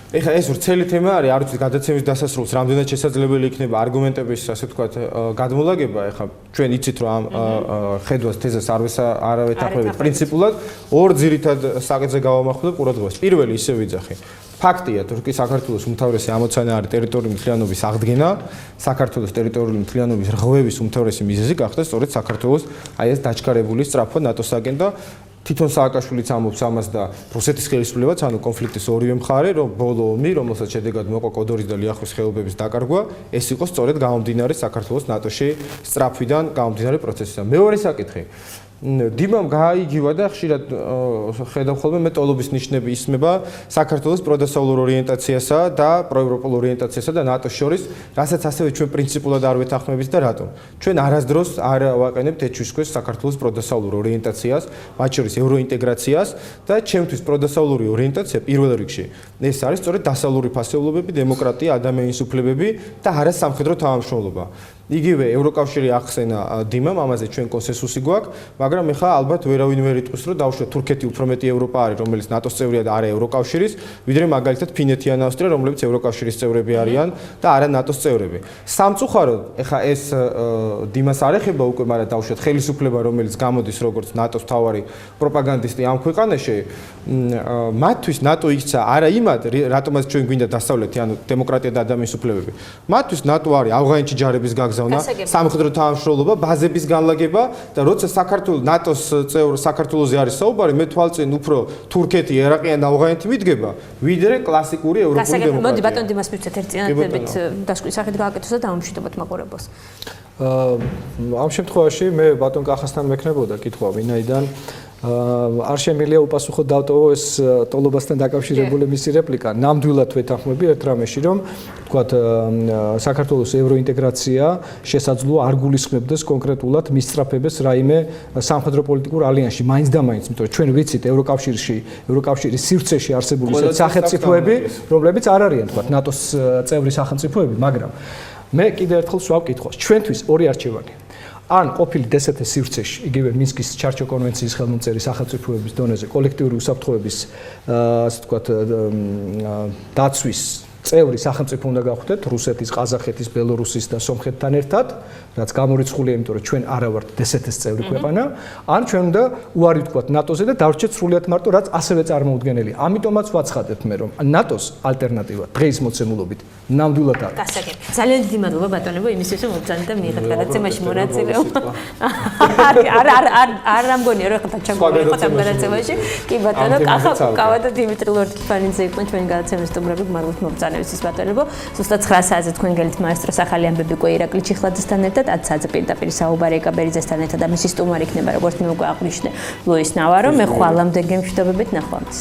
ეხლა ეს ვრცელი თემა არის, არ ვიცი გადაცემის დასასრულს რამდენად შესაძლებელი იქნება არგუმენტების, ასე ვთქვათ, გადმოლაგება. ეხლა ჩვენ იცით, რომ ამ ხედვას თეზას არ ვეთანხმებით პრინციპულად, ორ ძირითად საკითხზე გავამახვილებ ყურადღებას. პირველი ისე ვიძახი. ფაქტია, რომ საქართველოს უმთავრესი ამოცანა არის ტერიტორიული მთლიანობის აღდგენა, საქართველოს ტერიტორიული მთლიანობის რღვევის უმთავრესი მიზეზი გახდა სწორედ საქართველოს აი ეს დაჩქარებული სწრაფვა ნატოსაგენ და თვითონ სააკაშვილიც ამბობს ამას და რუსეთის ხელისუფლებაც, ანუ კონფლიქტის ორივე მხარე, რომ ბოლო ომი, რომელსაც შედეგად მოყვა კოდორის და ლიახვის ხეობების დაკარგვა, ეს იყო სწორედ გამომდინარე საქართველოს ნატოში სწრაფვიდან გამომდინარე პროცესიდან. მეორე საკითხი. დიმამ გაიგივა და ხშირად ხედავ ხოლმე მეტოლობის ნიშნები ისმება საქართველოს პროდასავლურ ორიენტაციასა და პროევროპულ ორიენტაციასა და ნატოს შორის, რასაც ასევე ჩვენ პრინციპულად არ ვეთანხმებით და რატომ? ჩვენ არასდროს არ ვაყენებთ ეჩვისქვეს საქართველოს პროდასავლურ ორიენტაციას, მათ შორის ევროინტეგრაციას და ჩემთვის პროდასავლური ორიენტაცია პირველ რიგში ეს არის სწორედ დასავლური ფასეულობები, დემოკრატია, ადამიანის უფლებები და არა სამხედრო თანამშრომლობა. იგივე ევროკავშირი ახსენა დიმამ, ამაზე ჩვენ კონსენსუსი გვაქვს, მაგრამ ეხლა ალბათ ვერავინ ვერ იტყვის, რომ დავუშვათ თურქეთი უფრო მეტი ევროპა არის, რომელიც ნატოს წევრია და არა ევროკავშირის, ვიდრე მაგალითად ფინეთი ან ავსტრია, რომლებიც ევროკავშირის წევრები არიან და არა ნატოს წევრები. სამწუხაროდ, ეხლა ეს დიმას არ ეხება უკვე, მაგრამ დავუშვათ ხელისუფლება, რომელიც გამოდის როგორც ნატოს მთავარი პროპაგანდისტი ამ ქვეყანაში, მათთვის ნატო იქცა არა იმად, რატომაც ჩვენ გვინდა დასავლეთი, ანუ დემოკრატია და ადამიანის უფლებები. მათთვის ნატო არის ავღანეთში ჯარების გაგზავნა გააგზავნა სამხედრო თანამშრომლობა, ბაზების განლაგება და როცა საქართველოს ნატოს წევრ საქართველოსზე არის საუბარი, მე თვალწინ უფრო თურქეთი, ერაყი ან ავღანეთი მიდგება, ვიდრე კლასიკური ევროპული დემოკრატია. მოდი ბატონ დიმას მივცეთ ერთ წინადადებით დასკვნის სახით გააკეთოს და დავამშვიდობოთ მაყურებელს. ამ შემთხვევაში მე ბატონ კახასთან მექნებოდა კითხვა, ვინაიდან არ შემიძლია უპასუხოდ დავტოვო ეს ტოლობასთან დაკავშირებული მისი რეპლიკა. ნამდვილად ვეთანხმები ერთ რამეში, რომ თქვათ საქართველოს ევროინტეგრაცია შესაძლოა არ გულისხმებდეს კონკრეტულად მისწრაფებებს რაიმე სამხედრო პოლიტიკურ ალიანსში. მაინც და მაინც, იმიტომ რომ ჩვენ ვიცით ევროკავშირის სივრცეში არსებული სახელმწიფოები, რომლებიც არ არიან თქვათ ნატოს წევრი სახელმწიფოები, მაგრამ მე კიდევ ერთხელ ვსვავ კითხვას. ჩვენთვის ორი არჩევანი. ან ყოფილი დსთ-ის სივრცეში, იგივე მინსკის ჩარჩო კონვენციის ხელმომწერი სახელმწიფოების დონეზე კოლექტიური უსაფრთხოების ასე ვთქვათ დაცვის წევრი სახელმწიფო უნდა გავხდეთ რუსეთის, ყაზახეთის, ბელორუსის და სომხეთთან ერთად, რაც გამორიცხულია, იმიტომ რომ ჩვენ არა ვართ დსთ-ის წევრი ქვეყანა, ან ჩვენ უნდა უარი ვთქვათ ნატოზე და დავრჩეთ სრულიად მარტო, რაც ასევე წარმოუდგენელია. ამიტომაც ვაცხადებ მე, რომ ნატოს ალტერნატივა დღის მოცემულობით ნამდვილად არის. გასაგები. ძალიან დიდი მადლობა ბატონებო იმისთვის, რომ მოგწონეთ და მიიღეთ გადაცემაში მონაწილეობა. არ ამგონია რომ ხთა ჩამოვიყოთ ამ გადაცემაში. კი ბატონო, კახა და დიმიტრი ლორდ-კიფანიძე იყვნენ ჩვენი გადაცემის სტუმრები, გმართ მოგწონებთ ის ბატონებო. ზუსტად 9 საათზე თქვენ გელით მაესტროს ახალი ამბები უკვე ირაკლი ჩიხლაძესთან ერთად, 10 საათზე პირდაპირ საუბარი ეკაბერიძესთან ერთად და მისი სტუმარი იქნება როგორც მე უკვე აღნიშნე ლუის ნავარო. მე ხვალამდე გემშვიდობებით, ნახვამდის.